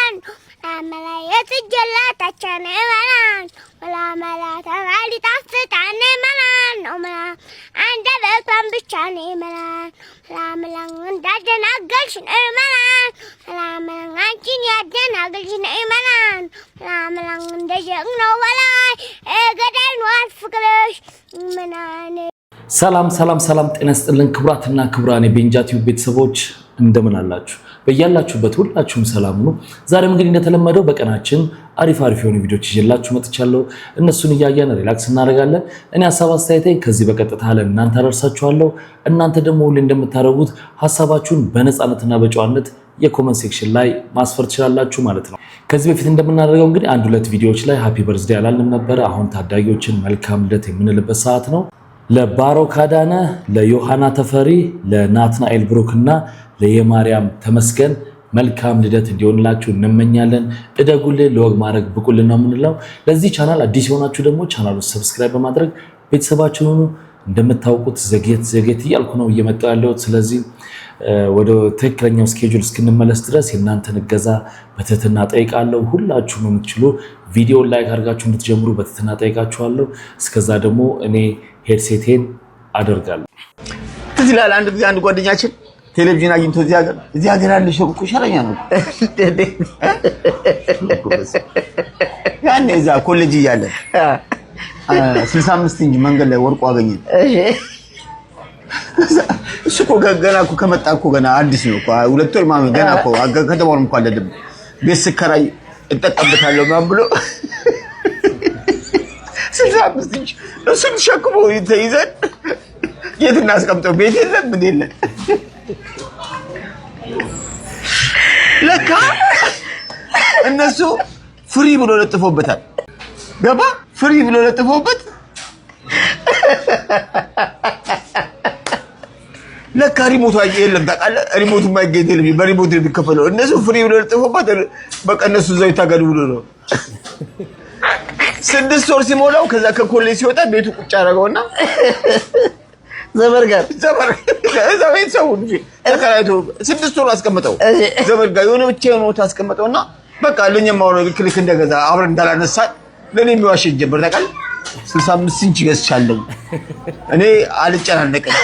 ملان عملا يتجلى تشاني ملان ولا ملا تمالي تفت عني ملان وملا عند بيتهم بتشاني ملان لا ملان دجنا قلشن ملان لا ملان عندين يدنا قلشن ملان لا ملان دجنا ولا قدر وافقلش مناني ሰላም ጤና ይስጥልን ክብራትና ክብራን የቤንጃቲው ቤተሰቦች እንደምን አላችሁ በእያላችሁበት ሁላችሁም ሰላም ነው ዛሬም እንግዲህ እንደተለመደው በቀናችን አሪፍ የሆኑ ቪዲዮዎች ይዤላችሁ መጥቻለሁ እነሱን እያየን ሪላክስ እናደርጋለን እኔ ሐሳብ አስተያየቴን ከዚህ በቀጥታ ለእናንተ አደርሳችኋለሁ እናንተ ደግሞ ሁሉ እንደምታደርጉት ሐሳባችሁን በነፃነትና በጨዋነት የኮሜንት ሴክሽን ላይ ማስፈር ትችላላችሁ ማለት ነው ከዚህ በፊት እንደምናደርገው እንግዲህ አንድ ሁለት ቪዲዮዎች ላይ ሃፒ በርዝዴይ አላልንም ነበር አሁን ታዳጊዎችን መልካም ልደት የምንልበት ሰዓት ነው ለባሮክ አዳነ ለዮሐና ተፈሪ ለናትናኤል ብሩክና ለየማርያም ተመስገን መልካም ልደት እንዲሆንላችሁ እንመኛለን እደጉልን ለወግ ማድረግ ብቁልን ነው የምንለው ለዚህ ቻናል አዲስ ሆናችሁ ደግሞ ቻናሉን ሰብስክራይብ በማድረግ ቤተሰባችሁን ሁኑ እንደምታውቁት ዘጌት እያልኩ ነው እየመጣው ያለው ስለዚህ ወደ ትክክለኛው ስኬጁል እስክንመለስ ድረስ የእናንተን እገዛ በትህትና ጠይቃለሁ ሁላችሁም የምትችሉ ቪዲዮ ላይክ አድርጋችሁ እንድትጀምሩ በትህትና ጠይቃችኋለሁ እስከዛ ደግሞ እኔ ሄድሴቴን አደርጋለሁ እዚህ ላይ አንድ ጊዜ አንድ ጓደኛችን ቴሌቪዥን አግኝቶ እዚህ ሀገር ያለ ሰው እኮ ሸረኛ ነው ያኔ እዛ ኮሌጅ እያለ 65 ኢንች መንገድ ላይ ወርቁ አገኘ እሱ እኮ ገና እኮ ከመጣ እኮ ገና አዲስ ነው እኮ ሁለት ወር ማም ገና እኮ ከተማሩም እንኳን አይደለም ቤት ስከራይ እጠቀምበታለሁ ማን ብሎ 65 ኢንች እሱን ሸክሞ ይዘን የት እናስቀምጠው ቤት የለም ምን የለም ለካ እነሱ ፍሪ ብሎ ለጥፎበታል ገባ ፍሪ ብሎ ለጥፎበት ለካ ሪሞቱ የለም ታውቃለህ ሪሞቱ ማይገኝ የለም በሪሞቱ የሚከፈለው እነሱ ፍሪ ብሎ ለጥፎበት በቃ እነሱ ዘው ይታገዱ ብሎ ነው 6 ወር ሲሞላው ከዛ ከኮሌጅ ሲወጣ ቤቱ ቁጭ አደረገውና ዘበርጋር እዛ ቤት ሰው እንጂ ተከራይቶ 6 ወር አስቀምጠው ዘበርጋር የሆነ ብቻ የሆነ ቦታ አስቀምጠውና በቃ ለኛም አሁን ክሊክ እንደገዛ አብረን እንዳላነሳ ለኔ የሚዋሽ ጀበር ታውቃለህ 65 ኢንች ገዝቻለሁ እኔ አልጨናነቅም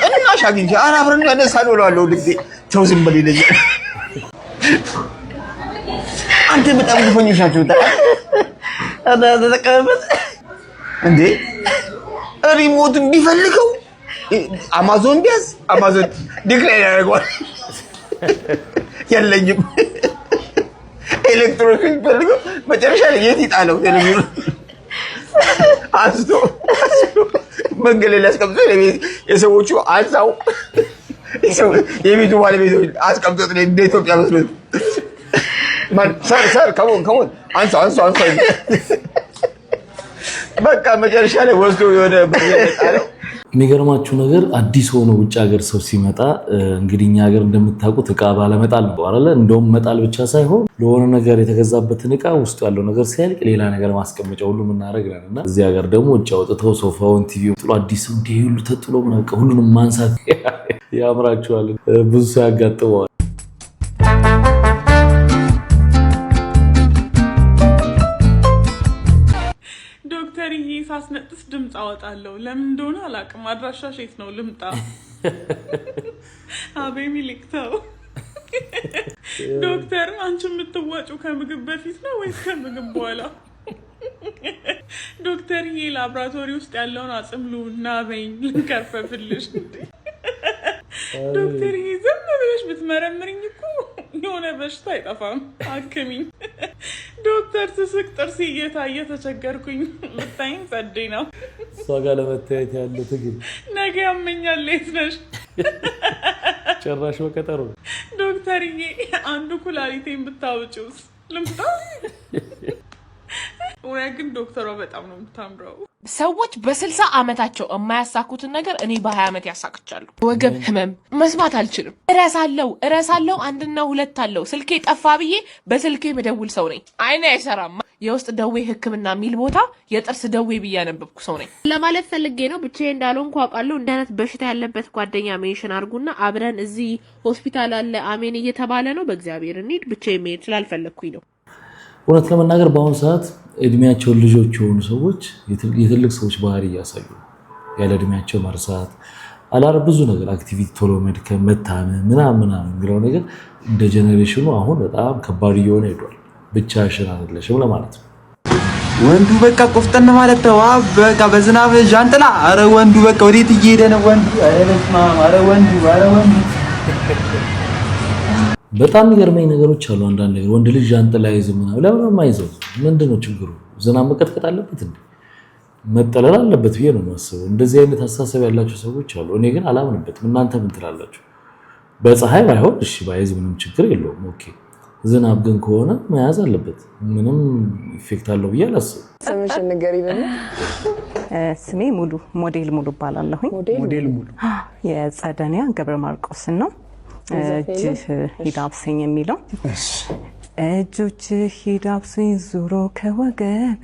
እና ሻግንጂ አብረን ያነሳን ወላለው ልጅ ተው ዝም በል ይለኝ አንተ በጣም ግፈኞች ናቸው አዳ ተቀበል እንዴ ሪሞት ቢፈልገው አማዞን ቢያዝ አማዞን ዲክሌር ያደርጋል የለኝም ኤሌክትሮኒክ ቢፈልገው መጨረሻ ላይ የት ይጣለው ቴሌቪዥን አስቶ መንገድ ላይ አስቀምጦ የሰዎቹ አንሳው የቤቱ ባለቤቶች አስቀምጦት ነው እንደ ኢትዮጵያ መስሎት ማን ሰር ከሞን አንሳው በቃ መጨረሻ ላይ ወስዶ የሆነ በየጣለው የሚገርማችሁ ነገር አዲስ ሆኖ ውጭ ሀገር ሰው ሲመጣ እንግዲህ እኛ ሀገር እንደምታውቁት እቃ ባለመጣል ነው አይደል እንደውም መጣል ብቻ ሳይሆን ለሆነ ነገር የተገዛበትን እቃ ውስጥ ያለው ነገር ሲያልቅ ሌላ ነገር ማስቀመጫ ሁሉ እናደርጋለንና እዚህ ሀገር ደግሞ ውጭ አውጥተው ሶፋውን ቲቪው ጥሎ አዲስ እንደ ሁሉ ተጥሎ ምናምን ሁሉንም ማንሳት ያምራችኋል ብዙ ሰው ያጋጥመዋል ሳስነጥስ ድምጽ አወጣለሁ ለምን እንደሆነ አላውቅም አድራሻሽ የት ነው ልምጣ አቤ ሚልክተው ዶክተር አንቺ የምትዋጩ ከምግብ በፊት ነው ወይስ ከምግብ በኋላ ዶክተር ይሄ ላብራቶሪ ውስጥ ያለውን አጽምሉና በይኝ ልንከርፈፍልሽ ዶክተር ይሄ ዝም ብለሽ ብትመረምሪኝ እኮ የሆነ በሽታ አይጠፋም አክሚኝ ዶክተር ትስቅ ጥርስ እየታየ ተቸገርኩኝ ልታይኝ ጸደይ ነው ሷጋ ለመታየት ያለ ትግል ነገ ያመኛል የት ነሽ ጭራሽ በቀጠሮ ዶክተርዬ አንዱ ኩላሊቴን ብታውጪውስ ልምጣ ግን ዶክተሯ በጣም ነው የምታምረው። ሰዎች በ60 ዓመታቸው የማያሳኩትን ነገር እኔ በ20 ዓመት ያሳክቻለሁ። ወገብ ህመም መስማት አልችልም። እረሳለሁ አንድና ሁለት አለው። ስልኬ ጠፋ ብዬ በስልኬ መደውል ሰው ነኝ። አይኔ አይሰራም። የውስጥ ደዌ ህክምና የሚል ቦታ የጥርስ ደዌ ብዬ ያነበብኩ ሰው ነኝ ለማለት ፈልጌ ነው። ብቻዬ እንዳልሆንኩ አውቃለሁ። እንደ አይነት በሽታ ያለበት ጓደኛ ሜንሽን አድርጉና አብረን እዚህ ሆስፒታል አለ አሜን እየተባለ ነው። በእግዚአብሔር እንሂድ። ብቻዬ መሄድ ስላልፈለግኩኝ ነው። እውነት ለመናገር በአሁኑ ሰዓት እድሜያቸውን ልጆች የሆኑ ሰዎች የትልቅ ሰዎች ባህሪ እያሳዩ ያለ እድሜያቸው መርሳት አላረ ብዙ ነገር አክቲቪቲ ቶሎ መድከም መታመም ምናምን የሚለው ነገር እንደ ጄኔሬሽኑ አሁን በጣም ከባድ እየሆነ ሄዷል። ብቻሽን አይደለሽም ለማለት ነው። ወንዱ በቃ ቆፍጠን ማለት ነው። በቃ በዝናብ ጃንጥላ። አረ ወንዱ በቃ ወዴት እየሄደ ነው ወንዱ? አረ በስመ አብ! አረ ወንዱ በጣም የሚገርመኝ ነገሮች አሉ። አንዳንድ ነገር ወንድ ልጅ ጃንጥላ ይዘው ምናምን ለምን የማይዘው? ምንድነው ችግሩ? ዝናብ መቀጥቀጥ አለበት እንዴ? መጠለል አለበት ብዬ ነው የማስበው። እንደዚህ አይነት አስተሳሰብ ያላቸው ሰዎች አሉ። እኔ ግን አላምንበትም። እናንተ ምን ትላላችሁ? በፀሐይ ባይሆን እሺ ባይዝ ምንም ችግር የለውም ኦኬ። ዝናብ ግን ከሆነ መያዝ አለበት። ምንም ኢፌክት አለው ብዬ አላስብም። ስምሽን ንገሪ በል። ስሜ ሙሉ ሞዴል ሙሉ እባላለሁኝ። ሞዴል ሙሉ የጸደኒያ ገብረ ማርቆስ ነው። እጅህ ሂዳብሰኝ የሚለው እጆችህ ሂዳብሰኝ ዙሮ ከወገቤ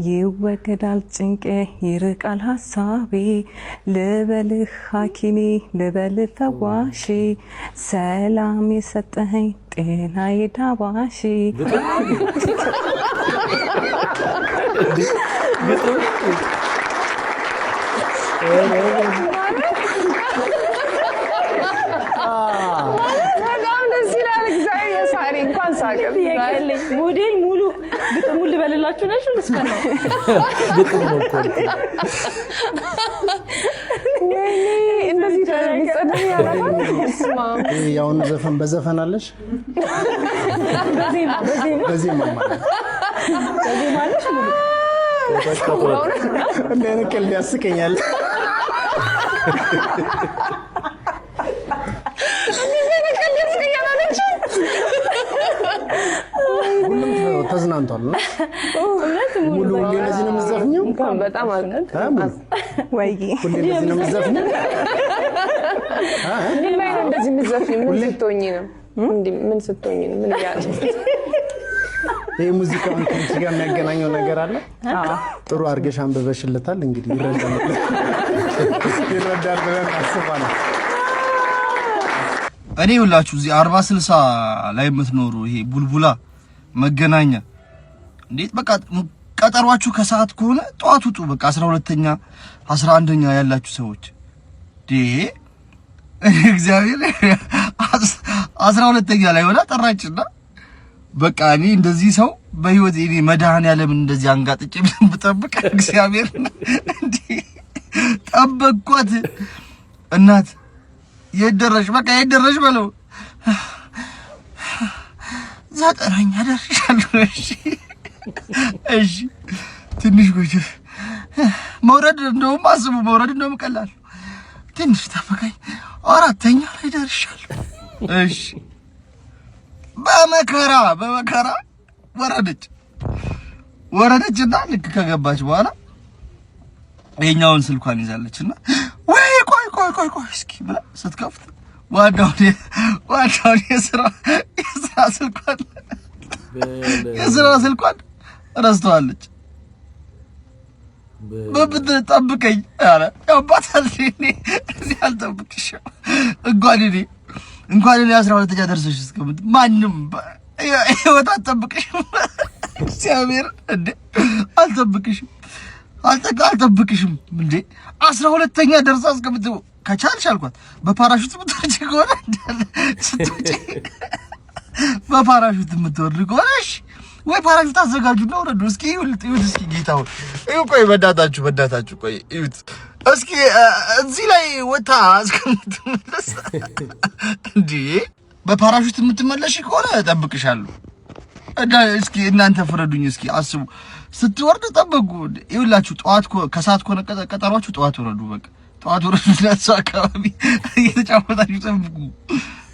ይወገዳል ጭንቄ ይርቃል ሀሳቤ ልበልህ ሐኪሜ ልበልህ ፈዋሼ ሰላም የሰጠኸኝ ጤናዬ ዳባሼ ሞዴል ሙሉ ግጥሙ ልበልላችሁ ነሽ ልስከና ግጥሙ ነው እኮ ወይኔ እንደዚህ ተጸደኝ ያላፋት ያውን ዘፈን በዘፈን አለሽ በዚህ ማለት ሙሉ እንደነቀል ያስቀኛል። ተዝናንቷል ነው ሙሉ እንደዚህ ነው የምትዘፍኚው? በጣም አዝነት ወይዬ ሁሌ እንደዚህ ነው የምትዘፍኚው? ምን ላይ ነው እንደዚህ የምትዘፍኚው? ምን ስትሆኚ ነው? ምን ስትሆኚ ነው? ምን ያለ ይሄ ሙዚቃውን ከአንቺ ጋር የሚያገናኘው ነገር አለ? ጥሩ አድርገሽ አንብበሽለታል። እንግዲህ ይረዳል ብለን አስባለሁ። እኔ ሁላችሁ እዚህ 40-60 ላይ የምትኖሩ ይሄ ቡልቡላ መገናኛ እንዴት በቃ ቀጠሯችሁ ከሰዓት ከሆነ ጠዋት ውጡ። በቃ 12ኛ 11ኛ ያላችሁ ሰዎች እግዚአብሔር 12ኛ ላይ ሆነ ጠራችና በቃ እኔ እንደዚህ ሰው በህይወት እኔ መድኃኒዓለም እንደዚህ አንጋጥጬ ብጠብቅ እግዚአብሔር እንዴ ጠበቅኳት። እናት የደረሽ በቃ የደረሽ በለው 9ኛ ደርሻለሁ። እሺ ትንሽ ቆይ መውረድ እንደውም አስቡ መውረድ እንደውም ቀላል ትንሽ ተፈካኝ 4ኛ ላይ ደርሻለሁ። እሺ በመከራ ወረደችና ልክ ከገባች በኋላ የኛውን ስልኳን ይዛለችና ወይ ቆይ እስኪ ብላ ስትከፍት ዋናው የስራ ስልኳን ረስተዋለች። በብድር ጠብቀኝ አረ ያባታል እዚህ አልጠብቅሽም እንኳን እኔ 12ኛ ደርሰሽ እስከምት ማንም ህይወት አልጠብቅሽም። እግዚአብሔር እንዴ አልጠብቅሽም እንዴ 12ኛ ደርሳ እስከምት ከቻልሽ አልኳት በፓራሹት ምትወርጂ ከሆነ ስትወጪ በፓራሹት የምትወርድ ከሆነሽ ወይ ፓራሹት አዘጋጁና ወረዱ። እስኪ ይሁት እስኪ ጌታው ቆይ በዳታችሁ ቆይ ይሁት እስኪ እዚህ ላይ ወጣ እስከምትመለስ እንዴ በፓራሹት የምትመለሽ ከሆነ እጠብቅሻለሁ። እስኪ እናንተ ፍረዱኝ። እስኪ አስቡ ስትወርድ ጠብቁ። ይኸውላችሁ ጠዋት ከሰዓት ከሆነ ቀጠሯችሁ ጠዋት ወረዱ። በቃ ጠዋት ወረዱ። ለእሱ አካባቢ እየተጫወታችሁ ጠብቁ።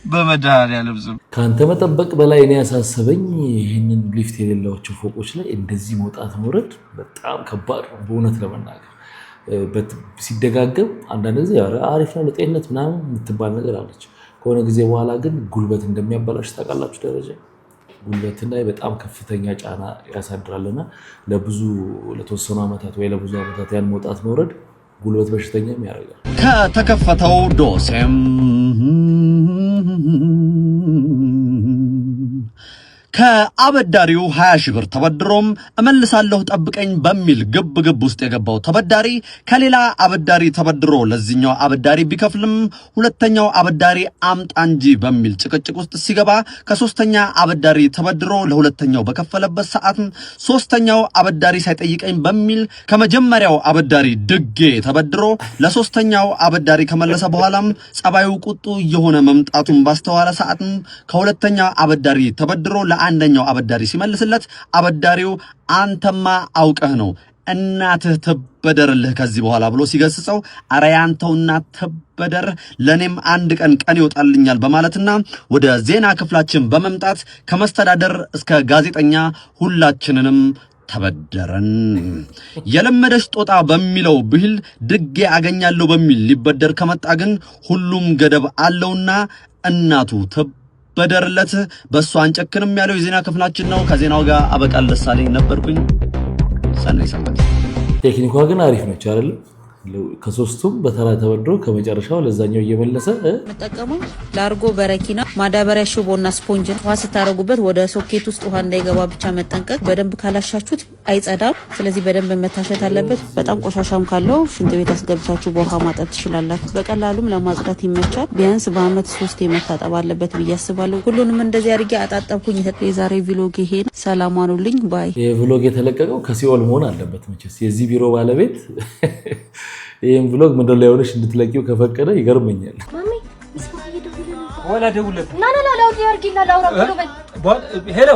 በመድኃኒዓለም ስም ካንተ መጠበቅ በላይ እኔ ያሳሰበኝ ይህንን ሊፍት የሌላቸው ፎቆች ላይ እንደዚህ መውጣት መውረድ በጣም ከባድ ነው በእውነት ለመናገር ሲደጋገም አንዳንድ ጊዜ አሪፍ ነው ለጤንነት ምናምን የምትባል ነገር አለች ከሆነ ጊዜ በኋላ ግን ጉልበት እንደሚያበላሽ ታውቃላችሁ ደረጃ ጉልበት ላይ በጣም ከፍተኛ ጫና ያሳድራልና ለተወሰኑ ዓመታት ወይ ለብዙ ዓመታት ያን መውጣት መውረድ ጉልበት በሽተኛም ያደርጋል ከተከፈተው ዶሴም ከአበዳሪው 20 ሺህ ብር ተበድሮም እመልሳለሁ ጠብቀኝ በሚል ግብ ውስጥ የገባው ተበዳሪ ከሌላ አበዳሪ ተበድሮ ለዚህኛው አበዳሪ ቢከፍልም ሁለተኛው አበዳሪ አምጣ እንጂ በሚል ጭቅጭቅ ውስጥ ሲገባ ከሶስተኛ አበዳሪ ተበድሮ ለሁለተኛው በከፈለበት ሰዓት ሶስተኛው አበዳሪ ሳይጠይቀኝ በሚል ከመጀመሪያው አበዳሪ ድጌ ተበድሮ ለሶስተኛው አበዳሪ ከመለሰ በኋላም ጸባዩ ቁጡ የሆነ መምጣቱን ባስተዋለ ሰዓት ከሁለተኛ አበዳሪ ተበድሮ አንደኛው አበዳሪ ሲመልስለት አበዳሪው አንተማ አውቀህ ነው እናትህ ተበደርልህ ከዚህ በኋላ ብሎ ሲገስጸው አረ ያንተው እናት ተበደር ለኔም አንድ ቀን ይወጣልኛል በማለትና ወደ ዜና ክፍላችን በመምጣት ከመስተዳደር እስከ ጋዜጠኛ ሁላችንንም ተበደረን የለመደሽ ጦጣ በሚለው ብሂል ድጌ አገኛለሁ በሚል ሊበደር ከመጣ ግን ሁሉም ገደብ አለውና እናቱ በደርለት በእሱ አንጨክንም ያለው የዜና ክፍላችን ነው ከዜናው ጋር አበቃል ደሳለኝ ነበርኩኝ ሰናይ ሰንበት ቴክኒኳ ግን አሪፍ ነች አይደል ከሶስቱም በተራ ተበድሮ ከመጨረሻው ለዛኛው እየመለሰ መጠቀሙ ላርጎ በረኪና ማዳበሪያ ሽቦና ስፖንጅ ውሃ ስታረጉበት ወደ ሶኬት ውስጥ ውሃ እንዳይገባ ብቻ መጠንቀቅ በደንብ ካላሻችሁት አይጸዳም ስለዚህ በደንብ መታሸት አለበት በጣም ቆሻሻም ካለው ሽንት ቤት አስገብታችሁ በውሃ ማጠብ ትችላላችሁ በቀላሉም ለማጽዳት ይመቻል ቢያንስ በአመት 3 መታጠብ አለበት ብዬ አስባለሁ ሁሉንም እንደዚህ አድርጌ አጣጣብኩኝ የዛሬ ቪሎግ ይሄ ሰላም ዋኑልኝ ባይ የቪሎግ የተለቀቀው ከሲኦል መሆን አለበት መቼስ የዚህ ቢሮ ባለቤት ይሄን ቪሎግ ምንድን ላይ ሆነሽ እንድትለቂው ከፈቀደ ይገርመኛል ማሚ ምስማ እየደወለ ወላ ደውልለት ና ላውዲ አርጊና ላውራ ብሎ ሄሎ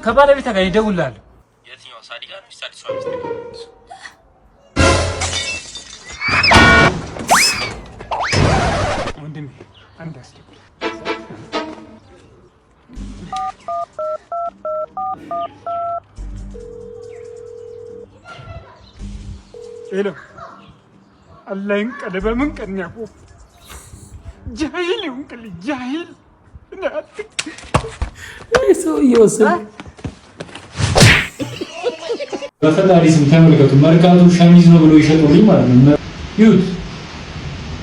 ከባለቤት ጋር ይደውላል የትኛው ሳዲቃ ነው ሳዲሷ ሚስት ወንድሜ አንድ አስደውል ሄሎ الله ينقلب من كان يعقوب جاهل ينقلب جاهل يسوي يوصل በፈጣሪ ስም ተመልከቱ መርካቶ ሸሚዝ ነው ብሎ ይሸጡልኝ ማለት ነው ይሁት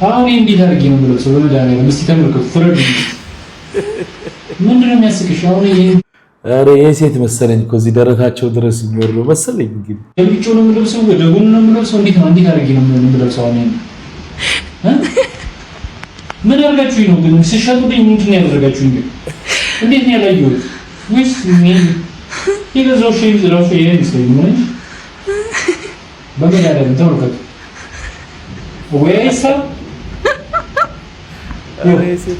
አሁን እንዴት አድርጌ ነው ብሎ ሰው በመድኃኒዓለም እስቲ ተመልከቱ ፍረዱ ምንድነው የሚያስቅሽ አሁን ይሄ አረ የሴት መሰለኝ እኮ እዚህ ደረታቸው ድረስ የሚወርዱ መሰለኝ እንግዲህ ለብቻ ነው የምለብሰው ወደጉን ነው የምለብሰው እንዴት አድርጌ ነው የምለብሰው አሁን ምን አድርጋችሁ ነው ግን ሲሸጡልኝ ምንድን ነው ያደረጋችሁኝ እንዴት ነው ያላየሁት ወይስ ምን ይገዛው ሸሚዝ ራሱ ይሄ ነው በመድኃኒዓለም ተመልከቱ ወይስ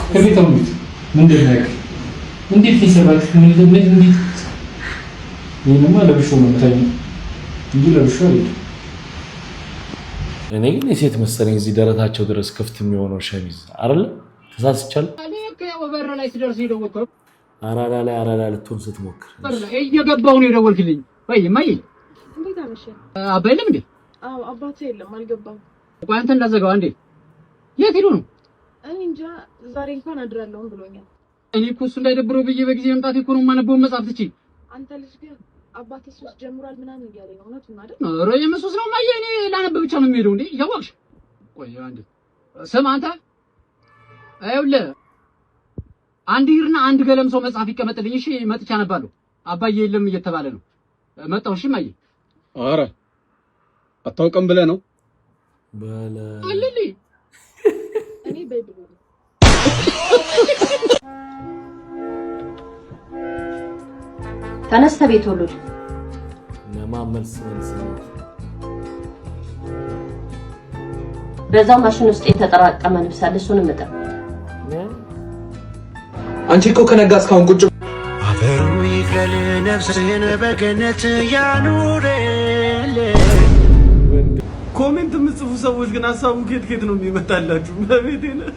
ከቤተው ምንድን ነው እንዴት ይሰራል ምን ይሄንማ ለብሾ ነው ታየኝ እንጂ ለብሾ አይደለም እኔ ግን የሴት መሰለኝ እዚህ ደረታቸው ድረስ ክፍት የሚሆነው ሸሚዝ አይደል ተሳስቻለሁ እኔ ከበር ላይ ሲደርስ ይደወልኩ አራዳ ልትሆን ስትሞክር እየገባው ነው የደወልክልኝ ወይ ማይ እንዴት አመሸ አባይልም እንዴ አዎ አባቴ የለም አልገባም ቆይ አንተ እንዳዘጋው አንዴ የት ሄዱ ነው እኔ እንጃ ዛሬ እንኳን አድራለሁ ብሎኛል እኔ እኮ እሱ እንዳይደብረው ብዬ በጊዜ መምጣት እኮ ነው የማነበው መጽሐፍ ትቺ አንተ ልጅ ግን አባትህ ሶስት ጀምሯል ምናምን እያለኝ ነው እውነቱን አይደል ኧረ የመሶስ ነው ማየ እኔ ላነብ ብቻ ነው የሚሄደው እንዴ ያዋቅሽ ቆይ አንዴ ስም አንተ አይውልህ አንድ ይርና አንድ ገለም ሰው መጽሐፍ ይቀመጥልኝ እሺ መጥቻ አነባለሁ አባዬ የለም እየተባለ ነው መጣው እሺ ማየ ኧረ አታውቅም ብለህ ነው ባለ አለሊ እኔ በይብሉ ተነስተ ቤት ወሉድ ለማመልስ በዛው ማሽን ውስጥ የተጠራቀመ ልብስ አለ እሱን መጣ አንቺ እኮ ከነጋ እስካሁን ቁጭ አፈሩ ይክለል ነፍስህን በገነት ያኑርል ኮሜንት የምጽፉ ሰዎች ግን ሀሳቡ ከየት ነው የሚመጣላችሁ? በቤቴ ነው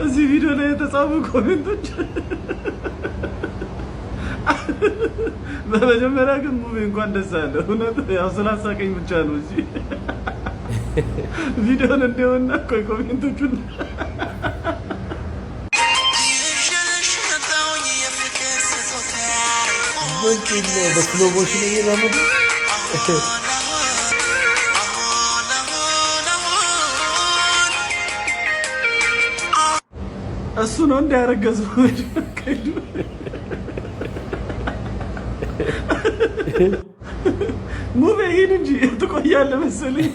እዚህ ቪዲዮ ላይ የተጻፉ ኮሜንቶች በመጀመሪያ ግን ሙቪ እንኳን ደስ አለ። እውነት ያው ስላሳቀኝ ብቻ ነው እንጂ ቪዲዮን እንደውና ቆይ ኮሜንቶቹን በስሎ ሞሽን እየራመዱ እሱ ነው እንዳያረገዘው ሙቤ ሂድ እንጂ ትቆያለህ መሰለኝ።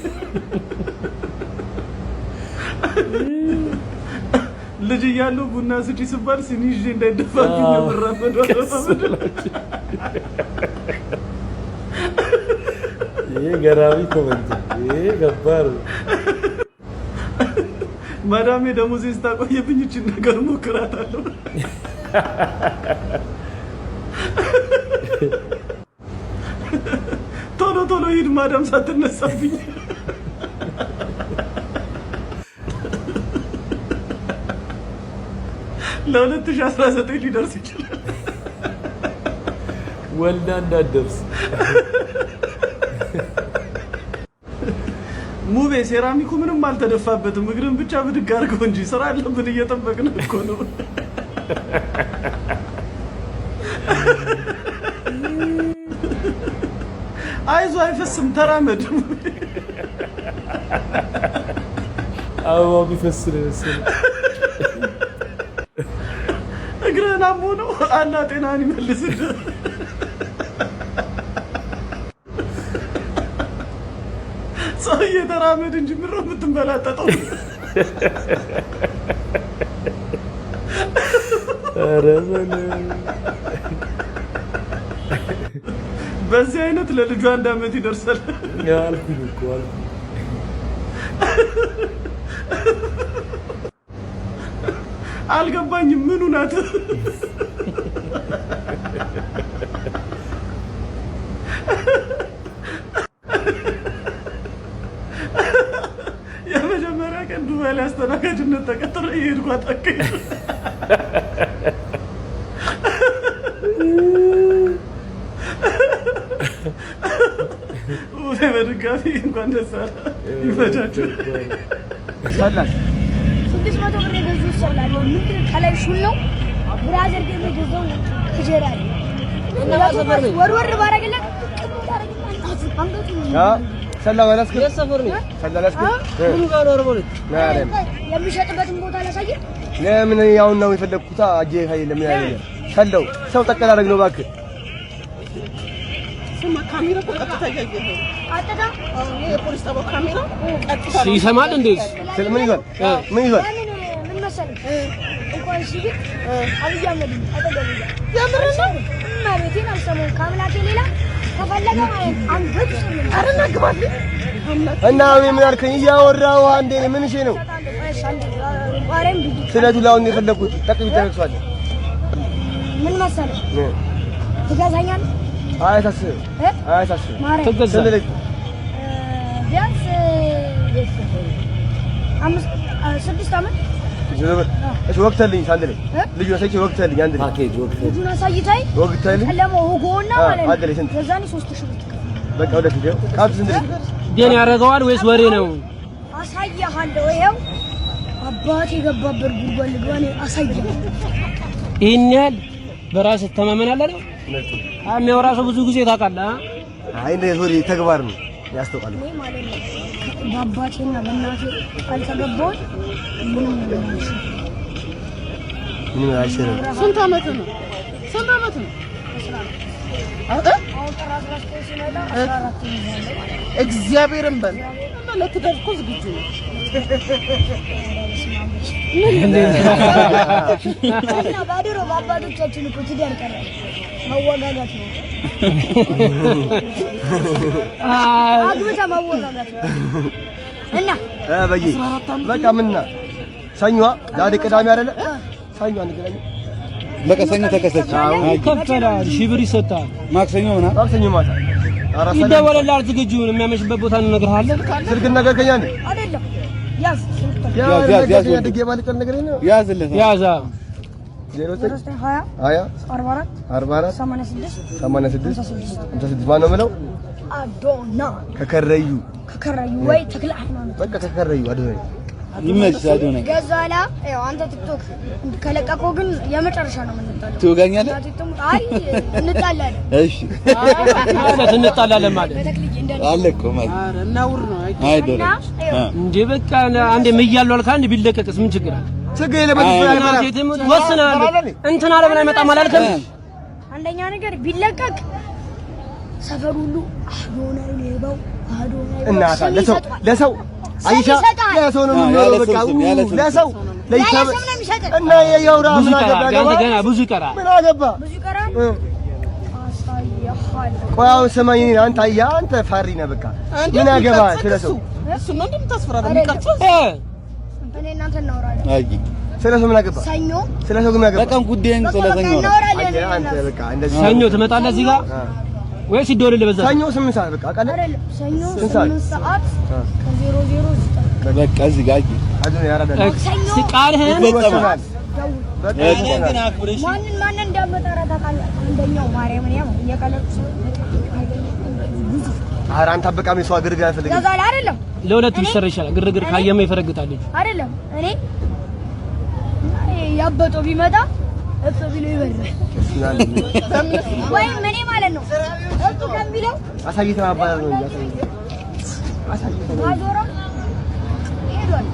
ልጅ እያለሁ ቡና ስጪ ስባል ሲኒ ይዤ እንዳይደፋብኝ የምራመደው። ይሄ ገራሚ ኮሜንት፣ ይሄ ገባር። ማዳሜ ደሞዜን ስታቆየብኝ እችን ነገር ሞክራታለሁ። ቶሎ ቶሎ ሂድ ማዳም ሳትነሳብኝ። ለ2019 ሊደርስ ይችላል። ወልዳ እንዳትደርስ። ሙቤ ሴራሚኩ ምንም አልተደፋበትም። እግርን ብቻ ብድግ አድርገው እንጂ ስራ አለብን እየጠበቅን እኮ ነው። አይዞ አይፈስም፣ ተራመድ። አበባው ቢፈስ ነው መሰለኝ። እግርህን አሞ ነው። አላህ ጤናህን ይመልስልህ። ሰውዬ ተራመድ እንጂ ምሮ የምትንበላጠጠው። ኧረ በዚህ አይነት ለልጇ 1 ዓመት ይደርሳል። አልኩኝ እኮ አልኩኝ። አልገባኝም ምኑ ናት? የመጀመሪያ ቀን ዱባይ ላይ አስተናጋጅነት ተቀጥሬ የሄድኩ አጣቀኝ። በድጋሚ እንኳን ደስ አለ። ይፈጃችሁ። ሰላም 600 ብር የገዙ ይሰላል። ምንድን ከላይ ሹል ነው ብራዘር ግን የገዛው ከጀራ እና ወርወር ባረግለት ሰላም አላስከ የሰፈር ነው ሰላላስከ ምን ጋር ነው ወርወር የሚሸጥበትን ቦታ ላሳየህ። ለምን ያው ነው የፈለኩት አጄ ኃይል ለምን ያለ ሰለው ሰው ጠቀል አደረግ ነው እባክህ። ስማ ካሜራ ቀጥታ ያየህ አጠዳ የፖሊስ ጣቢያው ካሜራ ቀጥታ ይሰማል እንዴ? ምን ይላል? ምን ይላል? ምን መሰለህ እንኳን ሲቪክ አብይ አህመድ አጠገብ ያምር ነው ማለቴን አልሰማሁም። ከአምላኬ ሌላ ከፈለገ አንገት አረና ግባል እና ምን አልከኝ? እያወራሁ አንዴ ምን እሺ ነው ስለቱ ላውን የፈለኩት ጠቅም ይደረግሷል። ምን መሰለህ ትገዛኛለህ? አያሳስብ ትገዛለህ። ቢያንስ 6 ዓመት እሺ ወቅተልኝ ሳንደለ ልጅ ወሰጪ ወቅተልኝ አንድ ፓኬጅ ልጁን አሳይታይ ወቅተልኝ ለሞ ሆጎና ማለት ነው። አደለ ስንት ገዛኒ 3000 ብር በቃ ወደ ፊት ካርድ ስንት ደን ያረጋዋል ወይስ ወሬ ነው? አሳያለሁ። ይሄው አባቴ የገባበት ጉድጓድ ልጓኔ አሳያለሁ። ይሄን ያህል በራስ ተማመናለህ ነው የሚያወራ ሰው ብዙ ጊዜ ታውቃለህ። አይ እንደ ሶሪ ተግባር ነው ያስተውቃል። እኔ ማለት ነው በአባቴና በእናቴ ካልተገባሁት ምንም አይሰራም። ስንት ዓመት ነው? ስንት ዓመት ነው? እግዚአብሔርን በል እና ለትዳር እኮ ዝግጁ ነው። እና ባድሮ በአባቶቻችን እኮ ትዳር ቀረ መወጋጋት ነው። አግብታ መወጋጋት ነው። እና በይ በቃ ምንና ሰኞዋ ዛሬ ቅዳሜ አይደለ? ሰኞ አንገናኝ። በቃ ሰኞ ተከሰች። ይከፈላል፣ 1000 ብር ይሰጣል። ማክሰኞ ምናምን ማክሰኞ ማታ ይደወልልሃል። ዝግጁ የሚያመሽበት ቦታ እንነግርሃለን። ስልክ ነገር ከኛ ነው አይደለም ያዝ ያዛ 86 ማነው የምለው አዶና ከከረዩ ወይ ተክለ ሃይማኖት በቃ ከከረዩ አዶና ይመችሽ አዶና ገዛላ ያው አንተ ቲክቶክ ከለቀቀው ግን የመጨረሻ ነው የምንጣለው ትወጋኛለህ አይ እንጣላለን እሺ ማለት እንጣላለን ማለት አለ እኮ ማለት ኧረ እናውር ነው አይደለም እንዴ በቃ አንዴ መያለው አልካ አንዴ ቢለቀቅስ ምን ችግር አለ ችግር የለበትም ወስናለሁ እንትና ለምን አይመጣም አላልከም አንደኛ ነገር ቢለቀቅ ሰፈር ሁሉ አዶናይ ሌባው አዶናይ እና ለሰው አይሻ ለሰው ነው የሚኖረው በቃ ለሰው እና የያውራ ምን አገባ ገና ብዙ ይቀራል ምን አገባ ቆያው ሰማኝ አንተ ፋሪ ነህ በቃ ምን አገባ ስለሰው እሱ ነው እንደምታስፈራራ የሚቀርጸው እኔ እናንተ እናወራለን አይ ስለሰው ምን አገባ ሰኞ ስለሰው ምን አገባ በቀን ጉዳይን ስለሰኞ አንተ በቃ እንደዚህ ሰኞ ትመጣለህ እዚህ ጋር ወይስ ይደውልልህ በዛ ሰኞ 8 ሰዓት በቃ ቃል ሰኞ 8 ሰዓት ከ00 በቃ እዚህ ጋር አዱን ያራዳል ቃልህን ይፈጸማል ግን አክብረሽ ማንን እንደምጠራ ታውቃለህ አንደኛው ማርያምን ያው እየቀለቁ አራን ታበቃም የሰው ግርግር አይፈልግም ገዛላ አይደለም ለሁለቱ ይሰራ ይችላል ግርግር ካየማ ይፈረግጣል አይደለም እኔ ያበጠው ቢመጣ እፍ ቢሎ ይበራል ወይም እኔ ማለት ነው እሱ ከሚለው አሳይተህ ማባረር ነው አዞራ ሄዷል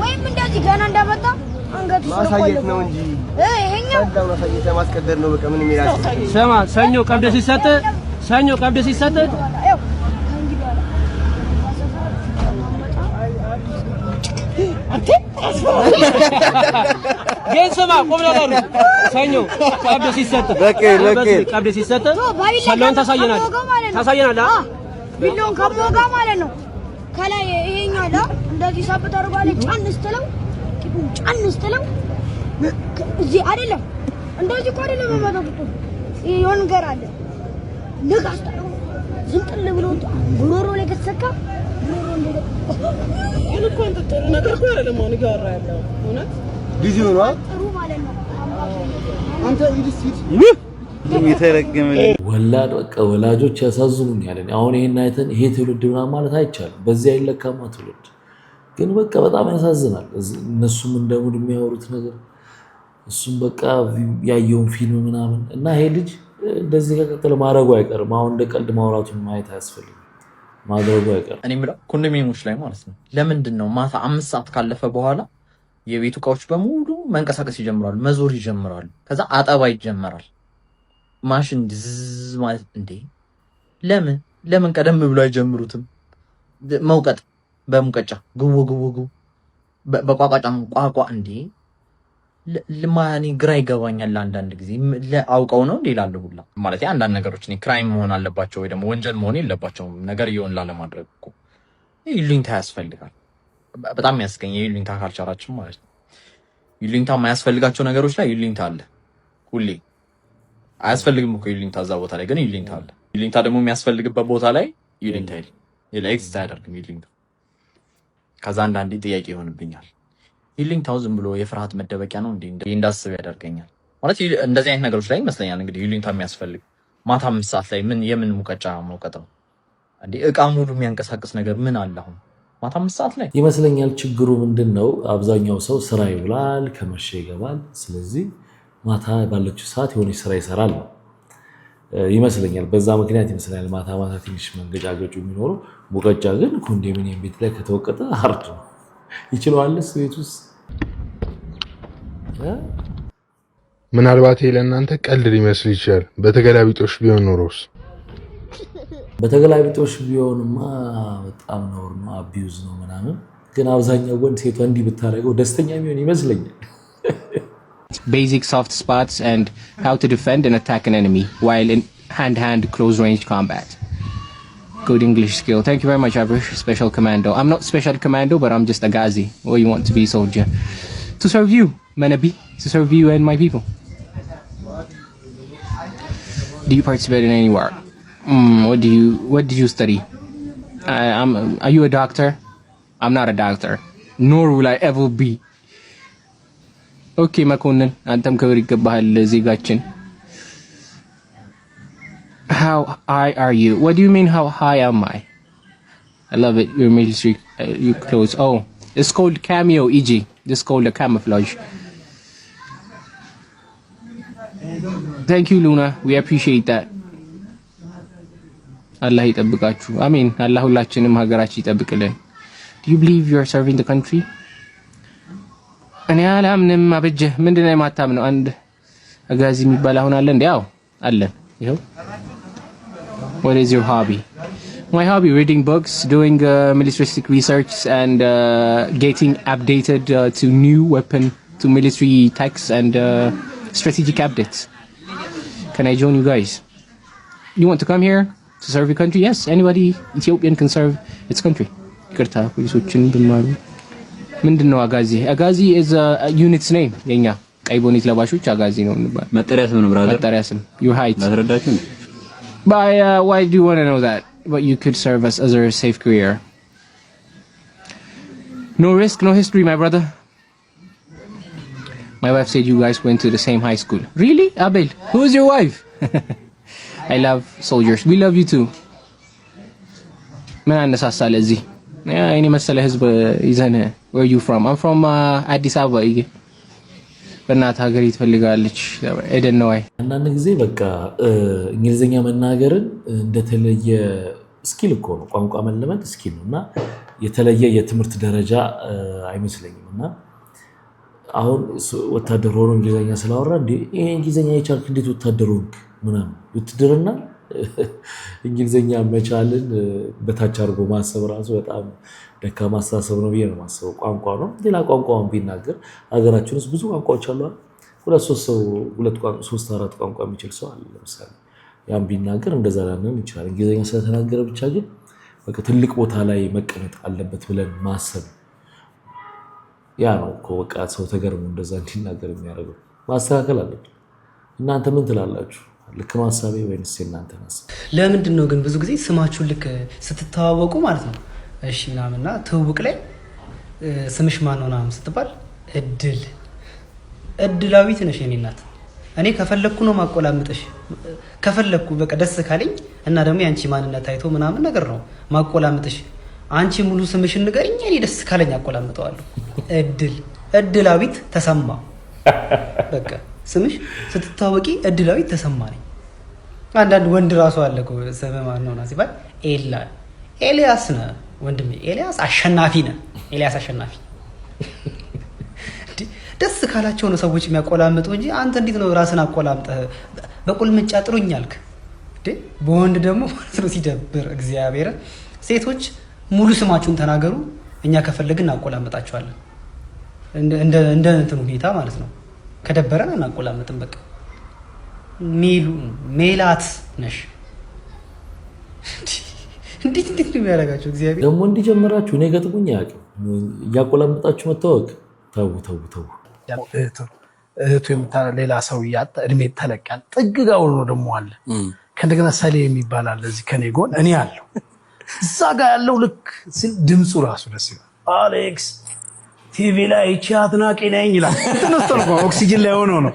ወይም እንደዚህ ገና እንዳመጣ አንገቱ ማሳየት ነው እንጂ ይሄኛው ሰላም ማሳየት ማስቀደር ነው በቃ ምንም ይላል ስማ ሰኞ ቀብድ ሲሰጥ ግን ስማ ቁም ነገሩ ሰኞ ቀብድ ሲሰጥ ሰሎን ታሳየናለህ ቢሎን ከሞጋ ማለት ነው ከላይ ይሄኛው ዳ እንደዚህ ሳብት አርጓለ ጫን ስትለው እዚህ አይደለም እንደዚህ እኮ አይደለም መመጣጡ ይሄን ነገር አለ ንጋስታ ዝንጥል ብሎ ጉሮሮ ላይ ከተሰካ እኮ ጥሩ ነገር እኮ አይደለም አሁን ጋራ ያለው እውነት ቢዚ ነው ጥሩ ማለት ነው አንተ ይልሲት ወላድ በቃ ወላጆች ያሳዝኑኛል አሁን ይሄን አይተን ይሄ ትውልድ ምናምን ማለት አይቻልም በዚህ አይለካማ ትውልድ ግን በቃ በጣም ያሳዝናል እነሱም እንደሙድ የሚያወሩት ነገር እሱም በቃ ያየውን ፊልም ምናምን እና ይሄ ልጅ እንደዚህ ከቀጠለ ማድረጉ አይቀርም አሁን እንደ ቀልድ ማውራቱን ማየት አያስፈልግም ማድረጉ አይቀርም እኔ የምለው ኮንዶሚኒየሞች ላይ ማለት ነው ለምንድን ነው ማታ 5 ሰዓት ካለፈ በኋላ የቤቱ እቃዎች በሙሉ መንቀሳቀስ ይጀምራሉ መዞር ይጀምራሉ ከዛ አጠባ ይጀምራል ማሽን ዝዝ ማለት እንዴ ለምን ቀደም ብሎ አይጀምሩትም መውቀጥ በሙቀጫ ጉው በቋቋጫም ቋቋ እንዴ ለማኒ ግራ ይገባኛል አንዳንድ ጊዜ ለአውቀው ነው እንዴ ይላል ሁላ ማለት አንዳንድ ነገሮች እኔ ክራይም መሆን አለባቸው ወይ ደግሞ ወንጀል መሆን የለባቸውም ነገር ይሆን ላለማድረግ እኮ ይሉኝታ ያስፈልጋል በጣም ያስገኝ ይሉኝታ ካልቻራችን ማለት ነው ይሉኝታ የማያስፈልጋቸው ነገሮች ላይ ይሉኝታ አለ ሁሌ አያስፈልግም እኮ ይሉኝታ እዛ ቦታ ላይ ግን ይሉኝታ አለ ይሉኝታ ደግሞ የሚያስፈልግበት ቦታ ላይ ይሉኝታ የለ ኤክስት አያደርግም ይሉኝታ ከዛ አንዳንዴ ጥያቄ ይሆንብኛል ይሉኝታው ዝም ብሎ የፍርሃት መደበቂያ ነው እንዴ እንዳስብ ያደርገኛል ማለት እንደዚህ አይነት ነገሮች ላይ ይመስለኛል እንግዲህ ይሉኝታ የሚያስፈልግ ማታ 5 ሰዓት ላይ የምን ሙቀጫ መውቀጠው እንዴ እቃ ሙሉ የሚያንቀሳቅስ ነገር ምን አለ አሁን ማታ 5 ሰዓት ላይ ይመስለኛል ችግሩ ምንድነው አብዛኛው ሰው ስራ ይውላል ከመሸ ይገባል ስለዚህ ማታ ባለችው ሰዓት የሆነ ስራ ይሰራል ይመስለኛል በዛ ምክንያት ይመስለኛል ማታ ትንሽ መንገጫገጩ የሚኖረው ሙቀጫ ግን ኮንዶሚኒየም ቤት ላይ ከተወቀጠ ሃርድ ነው ይችላልስ ቤት ውስጥ ምናልባት ለእናንተ ቀልድ ሊመስል ይችላል በተገላቢጦሽ ቢሆን ኖሮስ በተገላቢጦሽ ቢሆንማ በጣም ነውር ነው አቢዩዝ ነው ምናምን ግን አብዛኛው ወንድ ሴቷ እንዲህ ብታረገው ደስተኛ የሚሆን ይመስለኛል Basic soft spots and how to defend and attack an enemy while in hand-to-hand close-range combat. Good English skill. Thank you very much, Abrish. Special Commando. I'm not Special Commando, but I'm just a Ghazi. Or you want to be soldier. To serve you, Manabi. To serve you and my people. Do you participate in any work? What did you study? Are you a doctor? I'm not a doctor. nor will I ever be. Okay, መኮንን አንተም ክብር ይገባሃል ዜጋችን. How high are you? What do you mean how high am I? I love it. Your military your clothes. Oh, it's called cameo, EG. This is called a camouflage. Thank you, Luna. We appreciate that. Allah ይጠብቃችሁ. አሜን። አላህ ሁላችንም ሀገራችን ይጠብቅልን. Do you believe you are serving the country? እኔ አላምንም። አበጀ ምንድነው የማታምነው? አንድ አጋዚ የሚባል አሁን አለ እንዴ? አዎ አለን። ይኸው. What is your hobby? My hobby, reading books, doing militaristic research and getting updated to new weapon, to military techs and strategic updates. Can I join you guys? You want to come here to serve your country? Yes, anybody Ethiopian can serve its country. ይቅርታ ፖሊሶችን ብማሩ ምንድነው አጋዚ? አጋዚ is a unit's name. የኛ ቀይ ቦኔት ለባሾች አጋዚ ነው እንባል። መጠሪያ ስም ነው ብራዘር። መጠሪያ ስም. Your height. ላስረዳችሁ። Why do you want to know that? But you could serve us as a safe career. No risk, no history, my brother. My wife said you guys went to the same high school. Really? Abel, who is your wife? I love soldiers. We love you too. ምን አነሳሳለ እዚህ? እኔ መሰለ ህዝብ ይዘን. Where are you from? I'm from አዲስ አበባ. በእናት ሀገር ይፈልጋለች ኤደን ነው። አንዳንድ ጊዜ በቃ እንግሊዘኛ መናገርን እንደተለየ ስኪል እኮ ነው። ቋንቋ መለመድ ስኪል ነውና የተለየ የትምህርት ደረጃ አይመስለኝም። እና አሁን ወታደር ሆኖ እንግሊዘኛ ስላወራ እንዴ ይሄ እንግሊዘኛ የቻልክ እንዴት ወታደር ሆንክ ምናምን ውትድርና እንግሊዘኛ መቻልን በታች አድርጎ ማሰብ ራሱ በጣም ደካማ አስተሳሰብ ነው ብዬ ነው ማሰብ። ቋንቋ ነው ሌላ ቋንቋውን ቢናገር ሀገራችን ውስጥ ብዙ ቋንቋዎች አሉ። ሁለት ሶስት አራት ቋንቋ የሚችል ሰው አለ ለምሳሌ። ያን ቢናገር እንደዛ ላንን ይችላል። እንግሊዘኛ ስለተናገረ ብቻ ግን በቃ ትልቅ ቦታ ላይ መቀመጥ አለበት ብለን ማሰብ ያ ነው እኮ በቃ ሰው ተገርሞ እንደዛ እንዲናገር የሚያደርገው። ማስተካከል አለበት። እናንተ ምን ትላላችሁ? ልክ ነው ሐሳቤ ወይስ እናንተ ሐሳብ? ለምንድን ነው ግን ብዙ ጊዜ ስማችሁ ልክ ስትተዋወቁ ማለት ነው እሺ ምናምንና ትውውቅ ላይ ስምሽ ማን ነው ምናምን ስትባል እድላዊት ነሽ የኔ እናት። እኔ ከፈለኩ ነው ማቆላምጥሽ። ከፈለኩ በቃ ደስ ካለኝ እና ደግሞ ያንቺ ማንነት አይቶ ምናምን ነገር ነው ማቆላምጥሽ። አንቺ ሙሉ ስምሽን ንገሪኝ፣ እኔ ደስ ካለኝ አቆላምጠዋለሁ። እድላዊት ተሰማ። በቃ ስምሽ ስትታወቂ እድላዊት ተሰማ ነኝ። አንዳንድ ወንድ ራሱ አለ እኮ ስም ማን ነው ና ሲባል ኤልያስ ነህ ወንድሜ፣ ኤልያስ አሸናፊ ነህ፣ ኤልያስ አሸናፊ። ደስ ካላቸው ነው ሰዎች የሚያቆላምጡ እንጂ አንተ እንዴት ነው ራስን አቆላምጠህ በቁልምጫ ጥሩኝ አልክ እንዴ? በወንድ ደግሞ ማለት ነው ሲደብር እግዚአብሔር። ሴቶች ሙሉ ስማችሁን ተናገሩ፣ እኛ ከፈለግን እናቆላምጣችኋለን። እንደ እንትን ሁኔታ ማለት ነው። ከደበረን እናቆላምጥም። በቃ ሜላት ነሽ። እንዴት ነው የሚያደርጋችሁ እግዚአብሔር? ደግሞ እንዲጀምራችሁ እኔ ገጥሞኝ ያውቅ እያቆላምጣችሁ መታወቅ ተው እህቱ ሌላ ሰው እያጣ እድሜ ተለቃል ጥግ ጋር ነው ደግሞ አለ። ከእንደገና ሰሌ የሚባል አለ እዚህ ከኔ ጎን እኔ አለው እዛ ጋር ያለው ልክ ሲል ድምፁ ራሱ ደስ ይላል። አሌክስ ቲቪ ላይ ቻትናቂ ነኝ ይላል። ተነስተው ኦክሲጅን ላይ ሆኖ ነው።